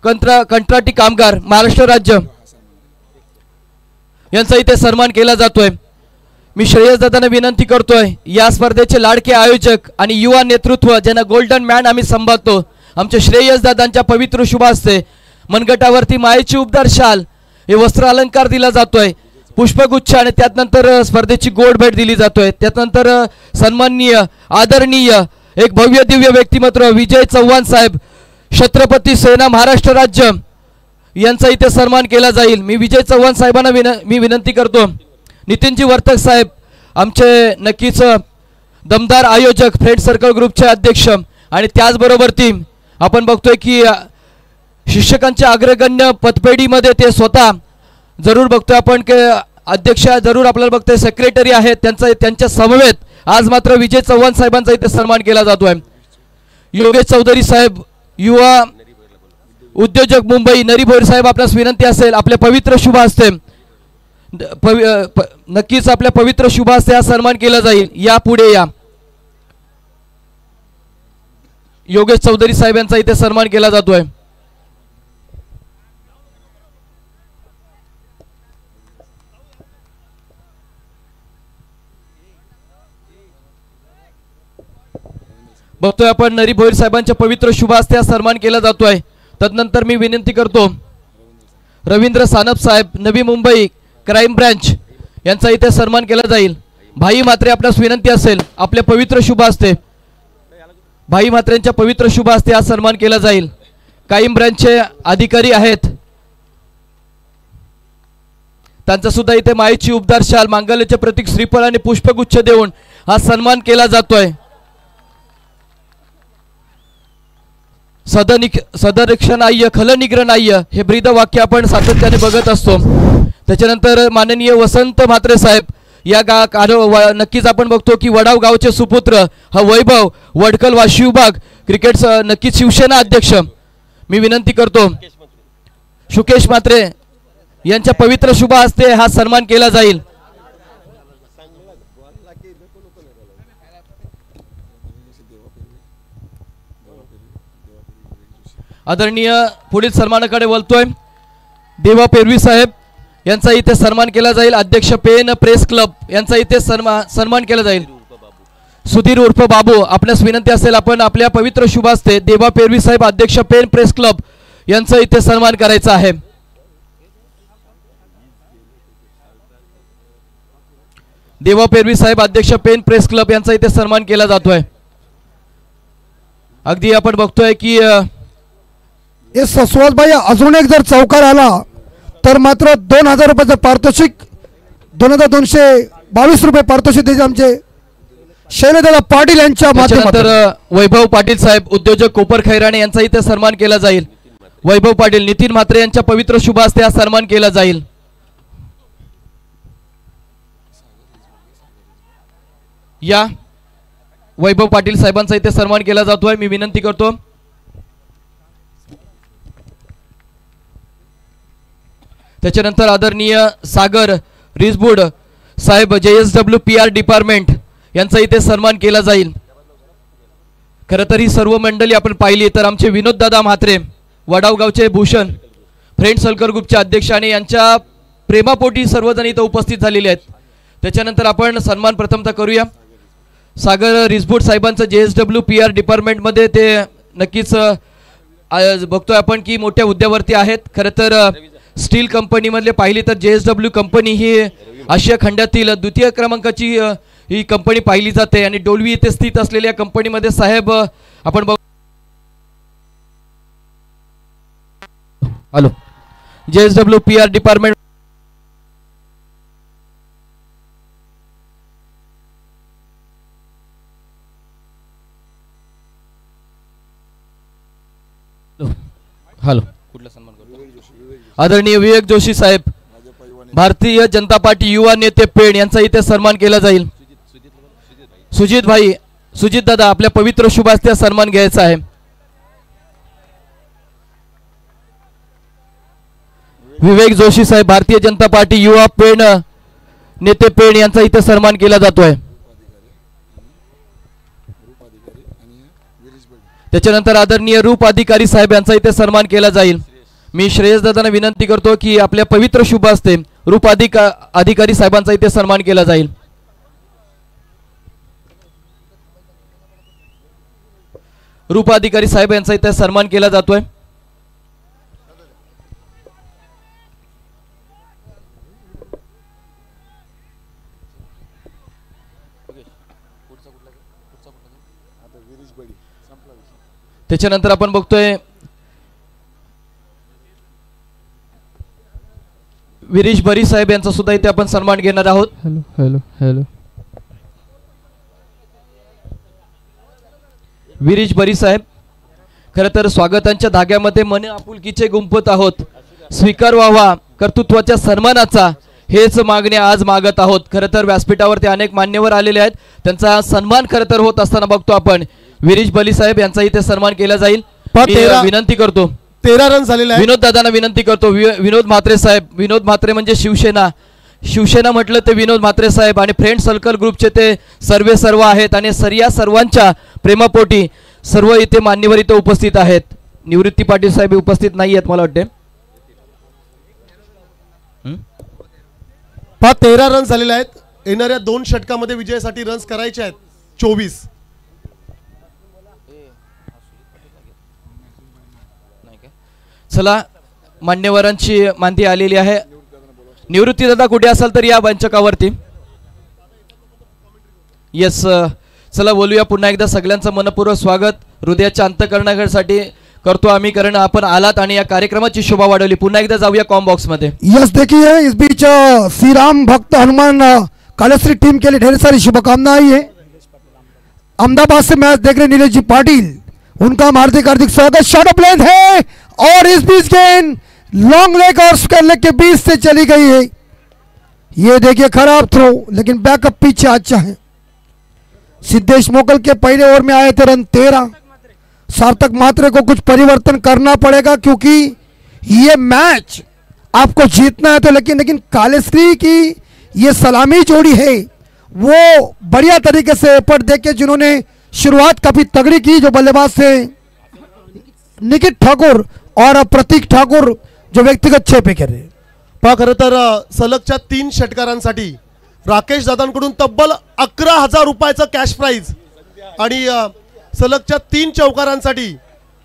कंत्राटी कामगार महाराष्ट्र राज्य यांचा इथे सन्मान केला जातोय. मी श्रेयस दादांना विनंती करतोय या स्पर्धेचे लाडके आयोजक आणि युवा नेतृत्व ज्यांना गोल्डन मॅन आम्ही संभाळतो आमचे श्रेयस दादांच्या पवित्र शुभ हस्ते मनगटावरती मायेची उबदार शाल हे वस्त्र अलंकार दिला जातोय, पुष्पगुच्छ आणि त्यानंतर स्पर्धेची गोड भेट दिली जातोय. त्यानंतर सन्माननीय आदरणीय एक भव्य दिव्य व्यक्तिमत्व विजय चव्हाण साहेब छत्रपती सेना महाराष्ट्र राज्य यांचा इथे सन्मान केला जाईल. मी विजय चव्हाण साहेबांना मी विनंती करतो नितीनजी वर्तक साहेब आमचे नक्कीच दमदार आयोजक फ्रेंड सर्कल ग्रुपचे अध्यक्ष आणि त्याचबरोबर टीम आपण बघतोय की शिक्षकांच्या अग्रगण्य पतपेढीमध्ये ते स्वतः जरूर बघतोय आपण की अध्यक्ष जरूर आपल्याला बघतोय सेक्रेटरी आहेत त्यांच्या समवेत आज मात्र विजय चव्हाण साहेबांचा इथे सन्मान केला जातोय. योगेश चौधरी साहेब युवा उद्योजक मुंबई नरी भोईर साहेब आपल्यास विनंती असेल आपल्या पवित्र शुभ हस्ते नक्कीच आपल्या पवित्र शुभ हस्ते हा सन्मान केला जाईल. या पुढे या योगेश चौधरी साहेब यांचा इथे सन्मान केला जातोय. बघतोय आपण नरी भोईर साहेबांच्या पवित्र शुभ हस्ते हा सन्मान केला जातोय. तदनंतर मी विनंती करतो रवींद्र सानप साहेब नवी मुंबई क्राईम ब्रँच यांचा इथे सन्मान केला जाईल. भाई म्हात्रे आपल्यास विनंती असेल आपल्या पवित्र शुभ हस्ते भाई म्हात्रेंच्या पवित्र शुभ हस्ते हा सन्मान केला जाईल. क्राईम ब्रँचचे अधिकारी आहेत त्यांचा सुद्धा इथे मायेची उबदार शाल मांगल्याचे प्रतीक श्रीफळ आणि पुष्पगुच्छ देऊन हा सन्मान केला जातोय. सदनिक्षणाय खलनिग्रणाय हे ब्रीद वाक्य आपण सातत्याने बघत असतो. त्याच्यानंतर माननीय वसंत म्हात्रे साहेब या नक्कीच आपण बघतो की वडाव गावचे सुपुत्र हा वैभव वडकल वाशी विभाग क्रिकेट नक्कीच शिवसेना अध्यक्ष मी विनंती करतो शुकेश म्हात्रे यांच्या पवित्र शुभ हस्ते हा सन्मान केला जाईल. आदरणीय पुढील सन्मानाकडे बोलतोय देवा पेरवी साहेब यांचा इथे सन्मान केला जाईल. अध्यक्ष पेन प्रेस क्लब यांचा इथे सन्मान केला जाईल. सुधीर उर्फ बाबू, आपल्यास विनंती असेल आपण आपल्या पवित्र शुभ हस्ते देवा पेरवी साहेब अध्यक्ष पेन प्रेस क्लब यांचा इथे सन्मान करायचा आहे. देवा पेरवी साहेब अध्यक्ष पेन प्रेस क्लब यांचा इथे सन्मान केला जातोय. अगदी आपण बघतोय की सुहासभाई अजून एक जर चौकार आला तर मात्र 2000 रुपयाचं पारितोषिक 2222 रुपये पारितोषिक द्यायचे आमचे शैलेदादा पाटील यांच्या माध्यमातून. वैभव पाटील साहेब उद्योजक कोपर खैराणे यांचा इथे सन्मान केला जाईल. वैभव पाटील नितीन म्हात्रे यांच्या पवित्र शुभ हस्ते हा सन्मान केला जाईल. या वैभव पाटील साहेबांचा इथे सन्मान केला जातोय. मी विनंती करतो त्याच्यानंतर आदरणीय सागर रिसबुड साहेब JSW PR डिपार्टमेंट यांचा इथे सन्मान केला जाईल. खरं तर ही सर्व मंडळी आपण पाहिली तर आमचे विनोद दादा म्हात्रे वडाव गावचे भूषण फ्रेंड सर्कल ग्रुपचे अध्यक्ष आणि यांच्या प्रेमापोटी सर्वजण इथं उपस्थित झालेले आहेत. त्याच्यानंतर आपण सन्मान प्रथमतः करूया सागर रिसबुड साहेबांचं JSW PR डिपार्टमेंटमध्ये ते नक्कीच बघतोय आपण की मोठ्या हुद्द्यावरती आहेत. खरं तर स्टील कंपनीमधले पाहिली तर JSW कंपनी ही आशिया खंडातील द्वितीय क्रमांकाची ही कंपनी पाहिली जाते आणि डोलवी येथे स्थित असलेल्या कंपनीमध्ये साहेब आपण hello JSW PR department hello कुठला सन्मान करतो आदरणीय विवेक जोशी साहेब भारतीय जनता पार्टी युवा नेते पेण यांचा इथे सन्मान केला जाईल. सुजित दादा आपल्या पवित्र शुभ हस्ते सन्मान घ्यायचा आहे. विवेक जोशी साहेब भारतीय जनता पार्टी युवा पेण नेते पेण यांचा इथे सन्मान केला जातोय. त्याच्यानंतर आदरणीय रूप अधिकारी साहेब यांचा इथे सन्मान केला जाईल. मी श्रेयस दादांना विनंती करतो की आपल्या पवित्र शुभ हस्ते रूप अधिकारी साहेबांचा इथे सन्मान केला जाईल. रूप अधिकारी साहेब यांचा इथे सन्मान केला जातोय. त्याच्यानंतर आपण बघतोय विरीश बरी साहेब यांचा सुद्धा इथे आपण सन्मान घेणार आहोत. हॅलो हॅलो हॅलो विरीश बरी साहेब खरं तर स्वागतांच्या धाग्यामध्ये मन आपुलकीचे गुंफत आहोत. स्वीकार व्हावा कर्तृत्वाच्या सन्मानाचा हेच मागणे आज मागत आहोत. खरं तर व्यासपीठावरती अनेक मान्यवर आलेले आहेत त्यांचा सन्मान खरं तर होत असताना बघतो आपण विरीश बली साहेब यांचा इथे सन्मान केला जाईल. विनंती करतो 13 रन झालेले आहेत. विनोद दादांना विनंती करतो विनोद म्हात्रे साहेब. विनोद म्हात्रे म्हणजे शिवसेना म्हटलं ते विनोद म्हात्रे साहेब आणि फ्रेंड सर्कल ग्रुपचे ते सर्व आहेत आणि या सर्वांच्या प्रेमापोटी सर्व इथे मान्यवर इथे उपस्थित आहेत. निवृत्ती पाटील साहेब उपस्थित नाही आहेत मला वाटते. 13 रन झालेले आहेत. येणाऱ्या 2 षटकामध्ये विजयासाठी रन्स करायचे आहेत 24. चला मान्यवरांची मांदी आलेली आहे. निवृत्ती दादा कुठे असाल तर या मंचकावरती. येस चला बोलूया पुन्हा एकदा सगळ्यांचं मनपूर्वक स्वागत हृदयाच्या अंतःकरणासाठी करतो आम्ही कारण आपण आलात आणि या कार्यक्रमाची शोभा वाढवली. पुन्हा एकदा जाऊया कॉम बॉक्स मध्ये. यस देखिए इस बीच श्री राम भक्त हनुमान कालेश्री टीम के लिए ढेर सारी शुभकामनाएं है. अहमदाबाद से मैच देख रहे नीलेश जी पाटिल उनका हार्दिक हार्दिक स्वागत. शॉट ऑफ लेंथ है और इस बीच गेंद लॉन्ग लेग और स्क्वायर लेग के बीच से चली गई है. ये देखिए खराब थ्रो लेकिन बैकअप पीछे अच्छा है. सिद्धेश मोकल के पहले ओवर में आए थे रन 13. सार्थक म्हात्रे को कुछ परिवर्तन करना पड़ेगा क्योंकि ये मैच आपको जीतना है तो लेकिन कालेश्री की ये सलामी जोड़ी है वो बढ़िया तरीके से एफर्ट देके जिन्होंने शुरुआत काफी तगड़ी की जो बल्लेबाज थे निकित ठाकुर और प्रतीक ठाकुर जो व्यक्तिगत 6 पे खेळ. खरं तर सलगच्या 3 षटकारांसाठी राकेश दादांकडून तब्बल 11,000 रुपयाचं कॅश प्राइज आणि सलगच्या 3 चौकारांसाठी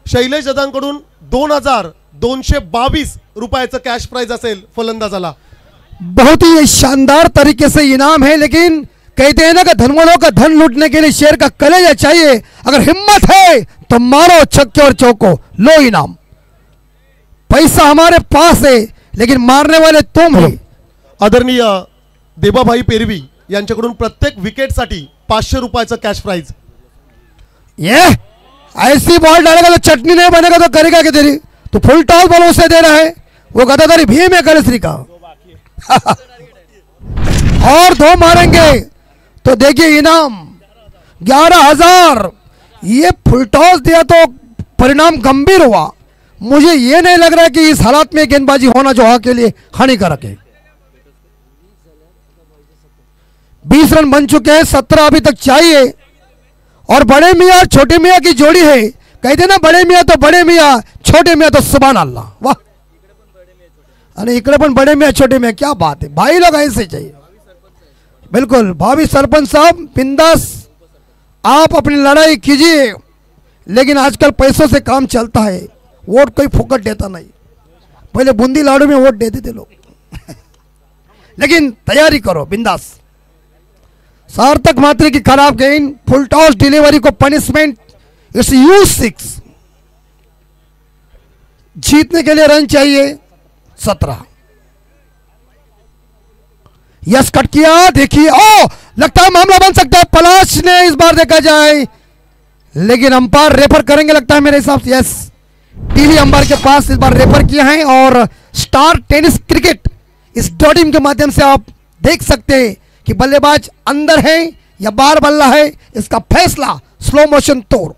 शैलेश दादांकडून 2,222 रुपयाचं कॅश प्राइज असेल फलंदाजाला। बहुत ही शानदार तरीके से इनाम है, लेकिन कहते हैं ना कि धनवानों का धन लूटने के लिए शेर का कलेजा चाहिए। अगर हिम्मत है तो मारो छक्के और चौको, लो इनाम। पैसा हमारे पास है लेकिन मारने वाले तुम हो। आदरणीय देबाभाई पेरवी यांच्याकडून प्रत्येक विकेटसाठी 500 रुपयाचं कॅश प्राइज। ये ऐसी बॉल डालेगा तो चटनी नहीं बनेगा तो करेगा कि तेरी, तो फुल टॉस बॉल उसे दे रहा है, वो गदादारी भीम है कलेश्री का। और 2 मारेंगे तो देखिए इनाम 11,000। ये फुल टॉस दिया तो परिणाम गंभीर हुआ। मुझे ये नहीं लग रहा कि इस हालात में गेंदबाजी होना जो के लिए हानिकारक है। 20 रन बन चुके हैं, 17 अभी तक चाहिए। और बड़े मियाँ और छोटे मियाँ की जोड़ी है, कहते ना बड़े मियाँ तो बड़े मियाँ, छोटे मियाँ तो सुभान अल्लाह। वाह, अरे इकडे पण बड़े मियाँ छोटे मियाँ, क्या बात है, भाई लोग ऐसे चाहिए। बिल्कुल भाभी सरपंच साहब बिंदास, आप अपनी लड़ाई कीजिए, लेकिन आजकल पैसों से काम चलता है, वोट कोई फुकट देता नहीं। पहले बूंदी लाडू में वोट देते थे लोग। लेकिन तैयारी करो बिंदास। सार्थक मात्रे की खराब गेंद, फुल टॉस डिलीवरी को पनिशमेंट, इट्स U6। जीतने के लिए रन चाहिए 17। यस कट किया, देखिए ओ लगता है मामला बन सकता है। पलाश ने इस बार देखा जाए, लेकिन अंपायर रेफर करेंगे लगता है मेरे हिसाब से। यस, टीवी अंपायर के पास इस बार रेफर किया है। और स्टार टेनिस क्रिकेट इस डॉटिंग के माध्यम से आप देख सकते हैं कि बल्लेबाज अंदर है या बाहर बल्ला है, इसका फैसला स्लो मोशन तोड़।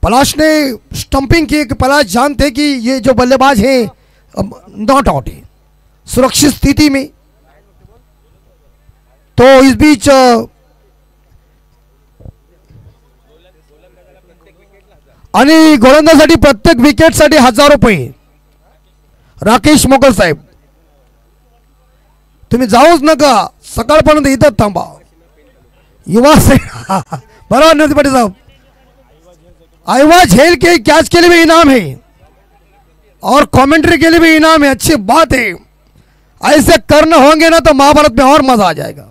पलाश ने स्टंपिंग की कि पलाश जानते कि ये जो बल्लेबाज है नॉट आउट है, सुरक्षित स्थिति में। तो इस बीच आणि गोलंदाजासाठी प्रत्येक विकेटसाठी 1,000 रुपये। राकेश मोगल साहेब, तुम्ही जाऊच नका, सकाळपर्यंत इथं थांबा। युवा से बराबर नहीं पाटिल साहब, आईवा झेल के कैच के लिए भी इनाम है और कमेंट्री के लिए भी इनाम है। अच्छी बात है, ऐसे करने होंगे ना तो महाभारत में और मजा आ जाएगा।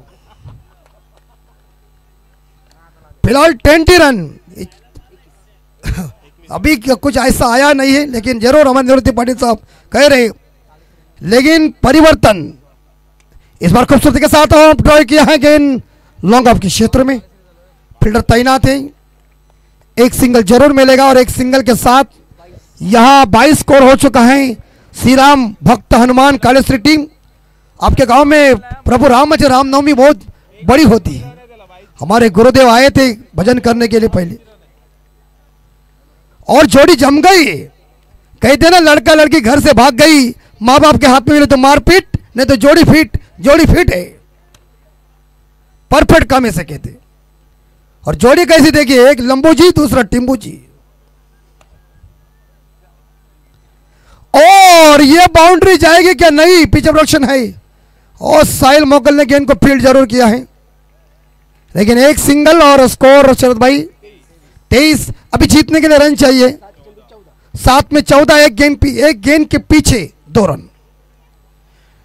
फिलहाल 20 रन अभी कुछ ऐसा आया नहीं है, लेकिन जरूर अमर पाटिल साहब कह रहे, लेकिन परिवर्तन इस बार खूबसूरती के साथ ड्रॉ किया है। गेंद लॉन्ग ऑफ के क्षेत्र में, फील्डर तैनात है, एक सिंगल जरूर मिलेगा। और एक सिंगल के साथ यहां 22 स्कोर हो चुका है। श्री राम भक्त हनुमान कालेश्वरी टीम, आपके गांव में प्रभु रामनवमी बहुत बड़ी होती है। हमारे गुरुदेव आए थे भजन करने के लिए पहले, और जोड़ी जम गई। कहते ना लड़का लड़की घर से भाग गई, माँ बाप के हाथ में मिले तो मारपीट, नहीं तो जोड़ी फिट है। परफेक्ट काम ऐसे कहते। और जोड़ी कैसी देखिए, एक लंबू जी दूसरा टिम्बू जी। और ये बाउंड्री जाएगी क्या नहीं, पिच ऑब्स्ट्रक्शन है। और साहिल मोगल ने गेंद को फील्ड जरूर किया है, लेकिन एक सिंगल और स्कोर शरद भाई 23। अभी जीतने के लिए रन चाहिए, 7 में 14, एक गेंद के पीछे 2 रन।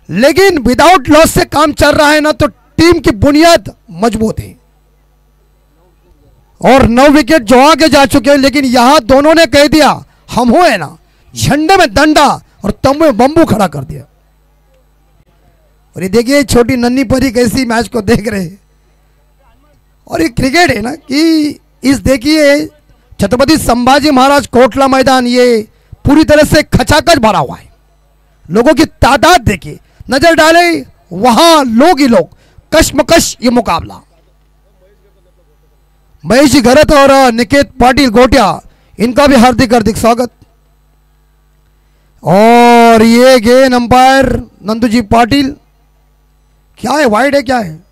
लेकिन विदाउट लॉस से काम चल रहा है ना, तो टीम की बुनियाद मजबूत है। और 9 विकेट जो आगे जा चुके हैं, लेकिन यहां दोनों ने कह दिया हम हो है ना, झंडे में डंडा और तंबू में बंबू खड़ा कर दिया। और ये देखिए छोटी नन्ही परी कैसी मैच को देख रहे हैं। और ये क्रिकेट है ना कि इस देखिए छत्रपति संभाजी महाराज कोटला मैदान, ये पूरी तरह से खचाखच भरा हुआ है। लोगों की तादाद देखिए, नजर डाले वहां लोग ही लोग, कशमकश ये मुकाबला। महेश जी घरत और निकेत पाटिल गोटिया, इनका भी हार्दिक स्वागत। और ये गेंद अंपायर नंदू जी पाटिल, क्या है वाइड है क्या है?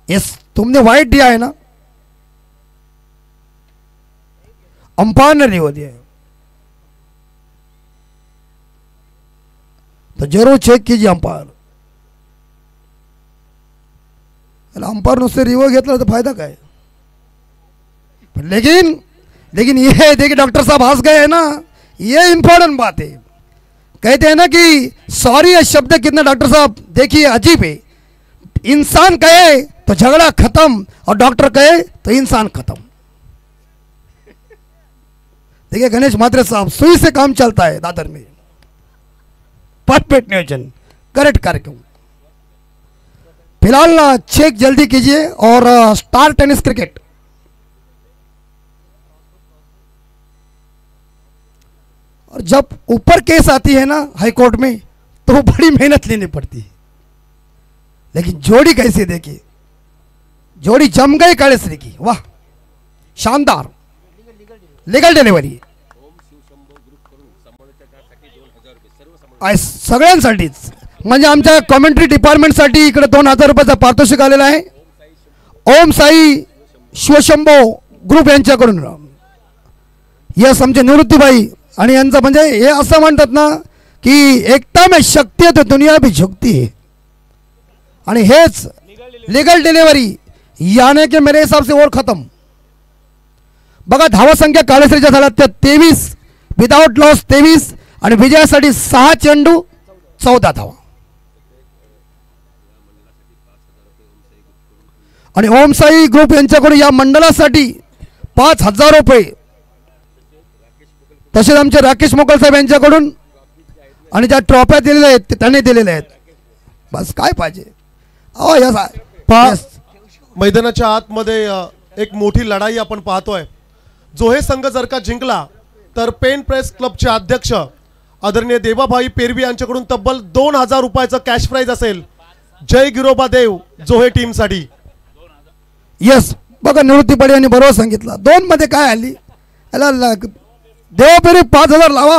यस, तुमने वाइड दिया है ना, अंपायर ने नहीं हो दिया। तो जरूर चेक कीजिए अंपायर. अंपायर नुसते रिव्ह्यू घेतला तर फायदा काय. लेकिन ये देखिए डॉक्टर साहब हंस गए हैं ना, ये इंपॉर्टेंट बात है. कहते हैं ना कि सॉरी ये शब्द कितना डॉक्टर साहब देखिए अजीब है. इंसान कहे तो झगड़ा खत्म और डॉक्टर कहे तो इंसान खत्म. देखिए गणेश म्हात्रे साहब सुई से काम चलता है दादर में. परफेक्ट नियोजन, करेक्ट कार्यक्रम. फिलहाल चेक जल्दी कीजिए. और स्टार टेनिस क्रिकेट और जब ऊपर केस आती है ना हाई कोर्ट में तो वो बड़ी मेहनत लेनी पड़ती है. लेकिन जोड़ी कैसी देखिए, जोड़ी जम गई कालेश्री की. वाह शानदार लीगल डिलिव्हरी सगळ्यांसाठीच. म्हणजे आमच्या कॉमेंट्री डिपार्टमेंटसाठी इकडे 2000 रुपयाचा पारितोषिक आलेला आहे ओम साई शिवशंभो ग्रुप यांच्याकडून. यस आमचे निवृत्तीबाई आणि यांचं म्हणजे हे असं म्हणतात ना की एकता में शक्ति है तो दुनिया भी झुकती है. आणि हेच लीगल डिलिव्हरी याने के मेरे हिसाब से और खत्म. बघा धावा संख्या कालेश्रीच्या झाल्या त्या 23 विदाउट लॉस 23 आणि विजयासाठी 6 चेंडू 14 धावा. आणि ओम साई ग्रुप यांच्याकडून या मंडळासाठी 5000 रुपये. तसेच आमचे राकेश मोकल साहेब यांच्याकडून आणि ज्या ट्रॉफ्या दिलेल्या आहेत ते त्यांनी दिलेल्या आहेत. बस काय पाहिजे. मैदानाच्या आतमध्ये एक मोठी लढाई आपण पाहतोय. जो हे संघ जर का जिंकला तर पेन प्रेस क्लबचे अध्यक्ष आदरणीय देवाभाई पेरवी यांच्याकडून तब्बल 2000 रुपयाचं कॅश प्राइज असेल. जय गिरोबा देव जोहे टीमसाठी. यस बघा निवृत्ती पडे यांनी बरोबर सांगितलं. 2 मध्ये काय आली याला देवापेरी 5000 लावा.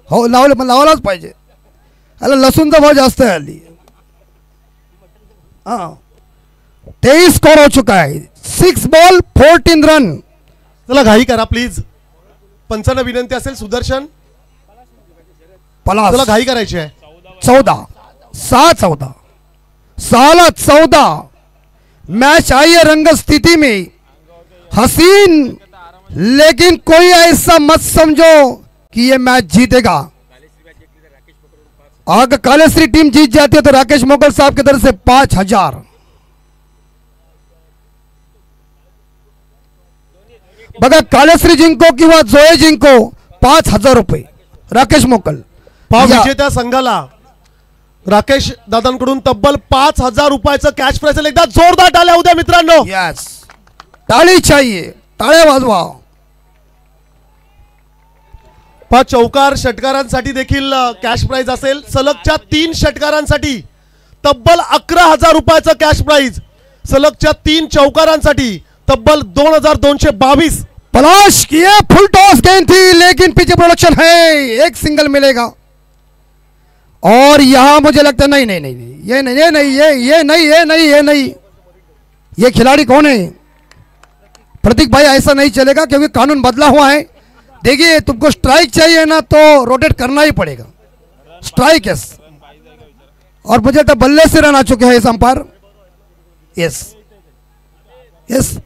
हो लावले पण लावायलाच पाहिजे. याला लसूणचा भाव जास्त आहे हल्ली. हाँ 23 स्कोर हो चुका है. 6 बॉल 14 रन. चला घाई करा प्लीज. पंचांना विनंती असेल सुदर्शन पलास. चला घाई करायची आहे. 14 6-14 6-14 मैच आई है रंग स्थिति में हसीन. लेकिन कोई ऐसा मत समझो कि ये मैच जीतेगा. अगर कालेश्री टीम जीत जाती है तो राकेश मोगल साहब की तरफ से 5000. बघा कालेश्री जिंको किंवा जोये जिंको 5000 रुपये राकेश मोकल. विजेत्या संघाला राकेश दादांकडून तब्बल 5000 रुपयाचं कॅश प्राइज. एकदा जोरदार टाळ्या उद्या मित्रांनो. यस टाळी चाहिए, टाळ्या वाजवा. 5 चौकार षटकारांसाठी देखील कॅश प्राइज असेल. सलगच्या 3 षटकारांसाठी तब्बल 11000 रुपयाचं कॅश प्राइज. सलगच्या 3 चौकारांसाठी तब्बल 2222. पलाश किए फुल टॉस गेंद थी लेकिन पीछे प्रोडक्शन है. एक सिंगल मिलेगा. और यहां मुझे लगता है नहीं नहीं नहीं ये नहीं ये नहीं ये नहीं ये नहीं ये नहीं. ये खिलाड़ी कौन है प्रतीक भाई. ऐसा नहीं चलेगा क्योंकि कानून बदला हुआ है. देखिए तुमको स्ट्राइक चाहिए ना तो रोटेट करना ही पड़ेगा. Strike yes. और मुझे तो बल्ले से रन आ चुके हैं इस अंपायर. यस यस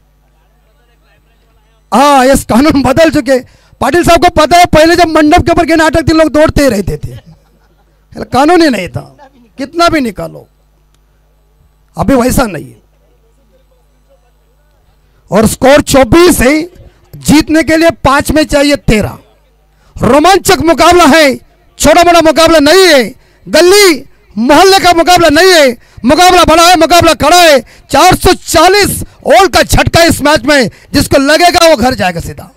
हाँ यस कानून बदल चुके. पाटिल साहब को पता है पहले जब मंडप के ऊपर गेंद अटकती लोग दौड़ते ही रहते थे. कानून ही नहीं था कितना भी निकालो. अभी वैसा नहीं है. और स्कोर 24 है. जीतने के लिए 5 में चाहिए 13. रोमांचक मुकाबला है. छोटा बड़ा मुकाबला नहीं है. गली मोहल्ले का मुकाबला नहीं है. मुकाबला बड़ा है, मुकाबला खड़ा है. 440 ओल का झटका इस मैच में. जिसको लगेगा वो घर जाएगा सीधा.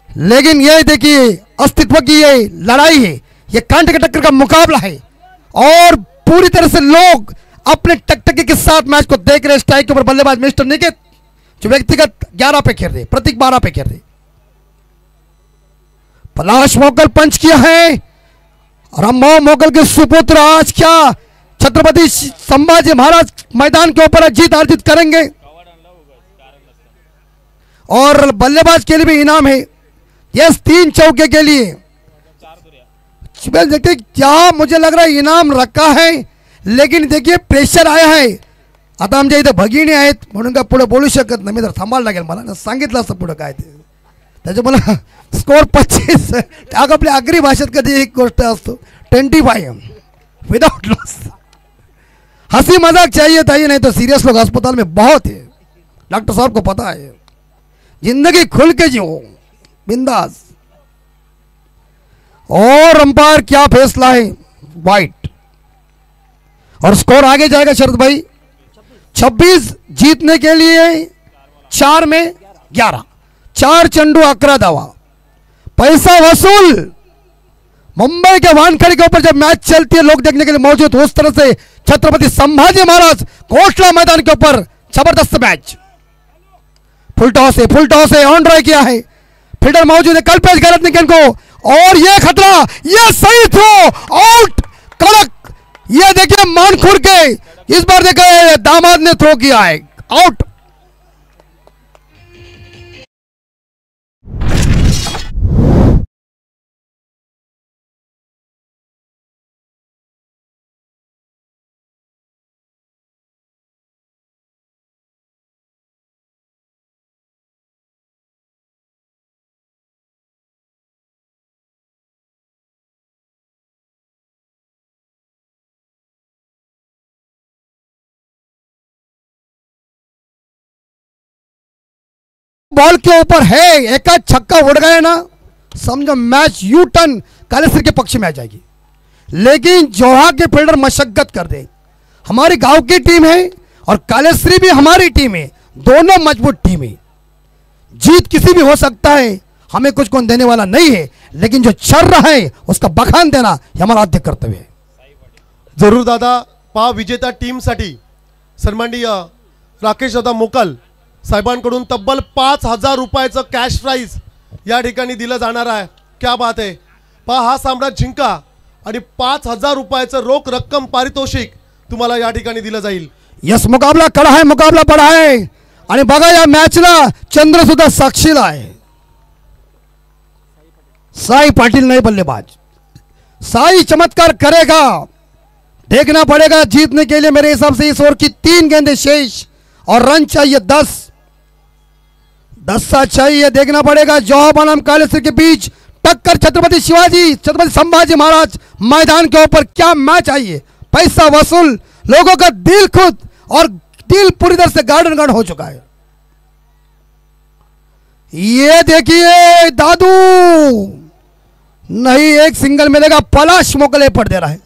लेकिन ये देखिए अस्तित्व की ये लड़ाई है. ये कांटे के टक्कर का मुकाबला है और पूरी तरह से लोग अपने टकटकी के साथ मैच को देख रहे. स्ट्राइक के ऊपर बल्लेबाज मिस्टर निकेत जो व्यक्तिगत 11 पे खेल रहे, प्रतीक 12 पे खेल रहे. पलाश मोगल पंच किया है. रामभाव मोगल के सुपुत्र आज क्या छत्रपति संभाजी महाराज मैदान के ऊपर जीत अर्जित करेंगे. और बल्लेबाज के लिए भी इनाम है. यस 3 चौके के लिए देखिए क्या मुझे लग रहा है इनाम रखा है, लेकिन देखिए प्रेशर आया आहे. आता आमच्या इथे भगिनी आहेत म्हणून काय पुढे बोलू शकत नाही. मी तर थांबायला लागेल, मला ना सांगितलं असतं पुढं काय ते. त्याच्यामुळे स्कोर 25. आपल्या आगरी भाषेत कधी एक गोष्ट असतो 25 विदाउट लॉस. हंसी मजाक चाहिए ताई, नहीं तो सीरियस लोग अस्पताल में बहुत है. डॉक्टर साहब को पता है. जिंदगी खुल के जियो बिंदास. और अंपायर क्या फैसला है, वाइट. और स्कोर आगे जाएगा शरद भाई. 26 जीतने के लिए 4 में 11, 4 चंडू 11 धावा. पैसा वसूल. मुंबई के वानखेड़े के ऊपर जब मैच चलती है लोग देखने के लिए मौजूद, उस तरह से छत्रपति संभाजी महाराज कोटला मैदान के ऊपर जबरदस्त मैच. फुल टॉस है, ऑन ड्राई किया है. फील्डर मौजूद है कल्पेश गैरतनिकन को, और ये खतरा, ये सही थ्रो, आउट. कड़क. ये देखिए मानखुर के इस बार देखिए दामाद ने थ्रो किया है, आउट. बॉल के ऊपर है, एक छक्का उड़ गया ना, समझो मैच यू टर्न कालेश्वरी के पक्ष में आ जाएगी. लेकिन जोहा के फील्डर मशक्कत कर दे. हमारी गांव की टीम है और कालेश्वरी भी हमारी टीम है, दोनों मजबूत टीम है. जीत किसी भी हो सकता है, हमें कुछ कौन देने वाला नहीं है, लेकिन जो चल रहा है उसका बखान देना हे हमारा आद्य कर्तव्य है. जरूर दादा. पहा विजेता टीमसाठी सन्माननीय राकेश दादा मोकाल साहेबांकडून तब्बल 5,000 रुपयाचं कॅश प्राइज या ठिकाणी दिलं जाणार आहे. क्या बात आहे. पहा हा सामना जिंका आणि 5,000 रुपयाचं रोख रक्कम पारितोषिक तुम्हाला या ठिकाणी दिलं जाईल. यस, मुकाबला कडा आहे, मुकाबला बडा आहे. आणि बघा या मॅचला चंद्र सुद्धा साक्षीला आहे. साई पाटिल नहीं बल्लेबाज. साई चमत्कार करेगा, देखना पड़ेगा जीतने के लिए. मेरे हिसाब से इस ओवर की 3 गेंदें शेष और रन चाहिए 10 चाहिए. देखना पड़ेगा जॉब बनाम कालेश्वरी के बीच टक्कर. छत्रपति संभाजी महाराज मैदान के ऊपर क्या मैच आई है. पैसा वसूल, लोगों का दिल खुद, और दिल पूरी तरह से गार्डन हो चुका है. ये देखिए दादू, नहीं एक सिंगल मिलेगा. पलाश मोकले पड़ दे रहा है.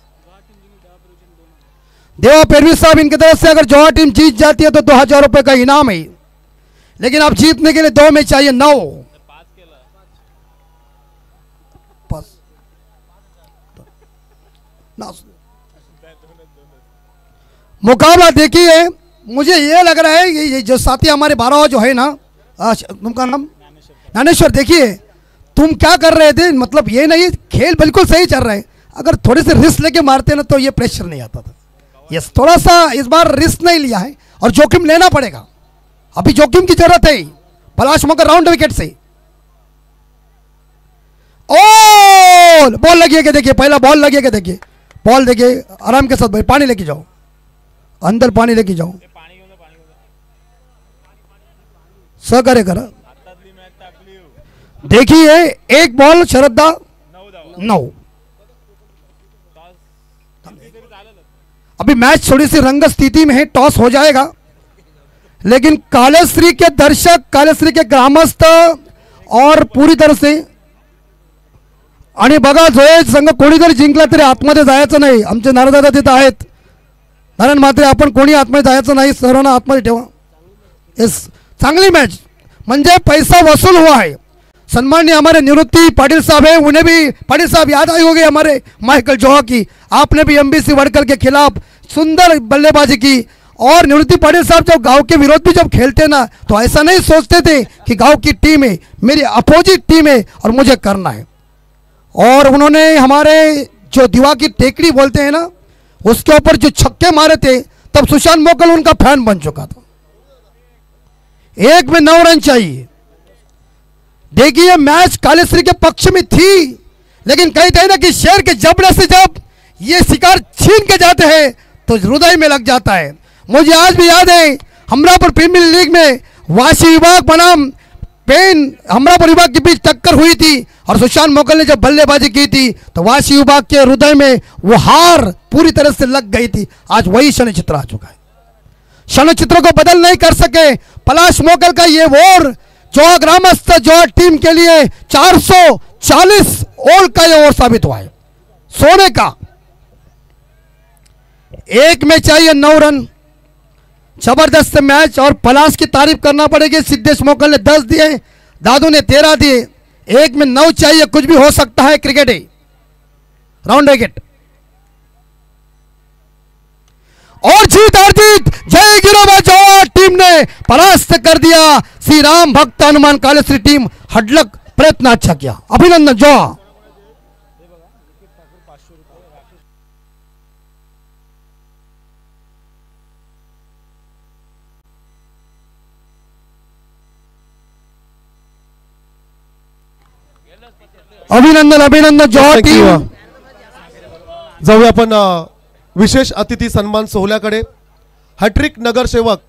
देवा पेरवी साहब इनकी तरफ से अगर जोहा टीम जीत जाती है तो 2,000 रुपए का इनाम है, लेकिन अब जीतने के लिए 2 में चाहिए 9. मुकाबला देखिए, मुझे ये लग रहा है ये जो साथी हमारे 12 जो है ना, तुमका नाम ज्ञानेश्वर, देखिए तुम क्या कर रहे थे. मतलब ये नहीं, खेल बिल्कुल सही चल रहा है. अगर थोड़े से रिस्क लेके मारते ना तो ये प्रेशर नहीं आता था. यस, थोड़ा सा इस बार रिस्क नहीं लिया है और जोखिम लेना पड़ेगा. अभी जोखिम की जरूरत है. पलाश मगर राउंड विकेट से. ओ बॉल लगी है, देखिए पहला बॉल लगी है. देखिए बॉल, देखिए आराम के साथ भाई. पानी लेके जाओ, अंदर पानी लेके जाओ. सहकार्य करा. देखिए एक बॉल शरदा 9. अभी मैच थोड़ी सी रंग स्थिति में है, टॉस हो जाएगा. लेकिन कालेश्वरी के दर्शक, कालेश्वरी के ग्रामस्थ और पूरी तरह से, आणि बघा जो संघ कोणी जरी जिंकला तरी आतमध्ये जायचं नाही. आमचे नारायणदादा तिथे आहेत. नारायण म्हात्रे, आपण कोणी आतमध्ये जायचं नाही, सर्वांना आतमध्ये ठेवा. येस, चांगली मैच, म्हणजे पैसा वसूल हुआ है. सम्मान्य हमारे निवृत्ति पाटिल साहब है, उन्हें भी पाटिल साहब याद आई होगी हमारे माइकल जोहा की. आपने भी एमबीसी वड़कर के खिलाफ सुंदर बल्लेबाजी की. और निवृत्ति पाटिल साहब जब गांव के विरोध भी जब खेलते ना तो ऐसा नहीं सोचते थे कि गांव की टीम है, मेरी अपोजिट टीम है और मुझे करना है. और उन्होंने हमारे जो दीवा की टेकड़ी बोलते हैं ना, उसके ऊपर जो छक्के मारे थे तब सुशांत मोकल उनका फैन बन चुका था. 1 में 9 रन चाहिए. देखिए मैच कालेश्वरी के पक्ष में थी, लेकिन कहते हैं ना कि शेर के जबड़े से जब ये शिकार छीन के जाते हैं तो हृदय में लग जाता है। मुझे आज भी याद है हमरापुर प्रीमियर लीग में वासी विभाग बनाम पेन हमरापुर विभाग के बीच टक्कर हुई थी और सुशांत मोकल ने जब बल्लेबाजी की थी तो वासी विभाग के हृदय में वो हार पूरी तरह से लग गई थी। आज वही शनिचित्र आ चुका है। शनिचित्र को बदल नहीं कर सके पलाश मोकल का ये ओवर जो ग्रामस्थ जो टीम के लिए 440 ओवर का ये ओवर साबित हुआ है सोने का। एक में चाहिए 9 रन, जबरदस्त मैच और पलाश की तारीफ करना पड़ेगी। सिद्धेश मोकल ने 10 दिए, दादू ने 13 दिए, एक में 9 चाहिए, कुछ भी हो सकता है। क्रिकेट है राउंड विकेट और जीत हार जीत जय गिरोबा जोआ टीम ने परास्त कर दिया। श्री राम भक्त हनुमान कालेश्वरी टीम हडलक प्रयत्न अच्छा किया, अभिनंदन जोआ। अभिनंदन अभिनंदन जोआ टीम। जाऊया आपण विशेष अतिथी सन्मान सोहळ्याकडे। हॅट्रिक नगरसेवक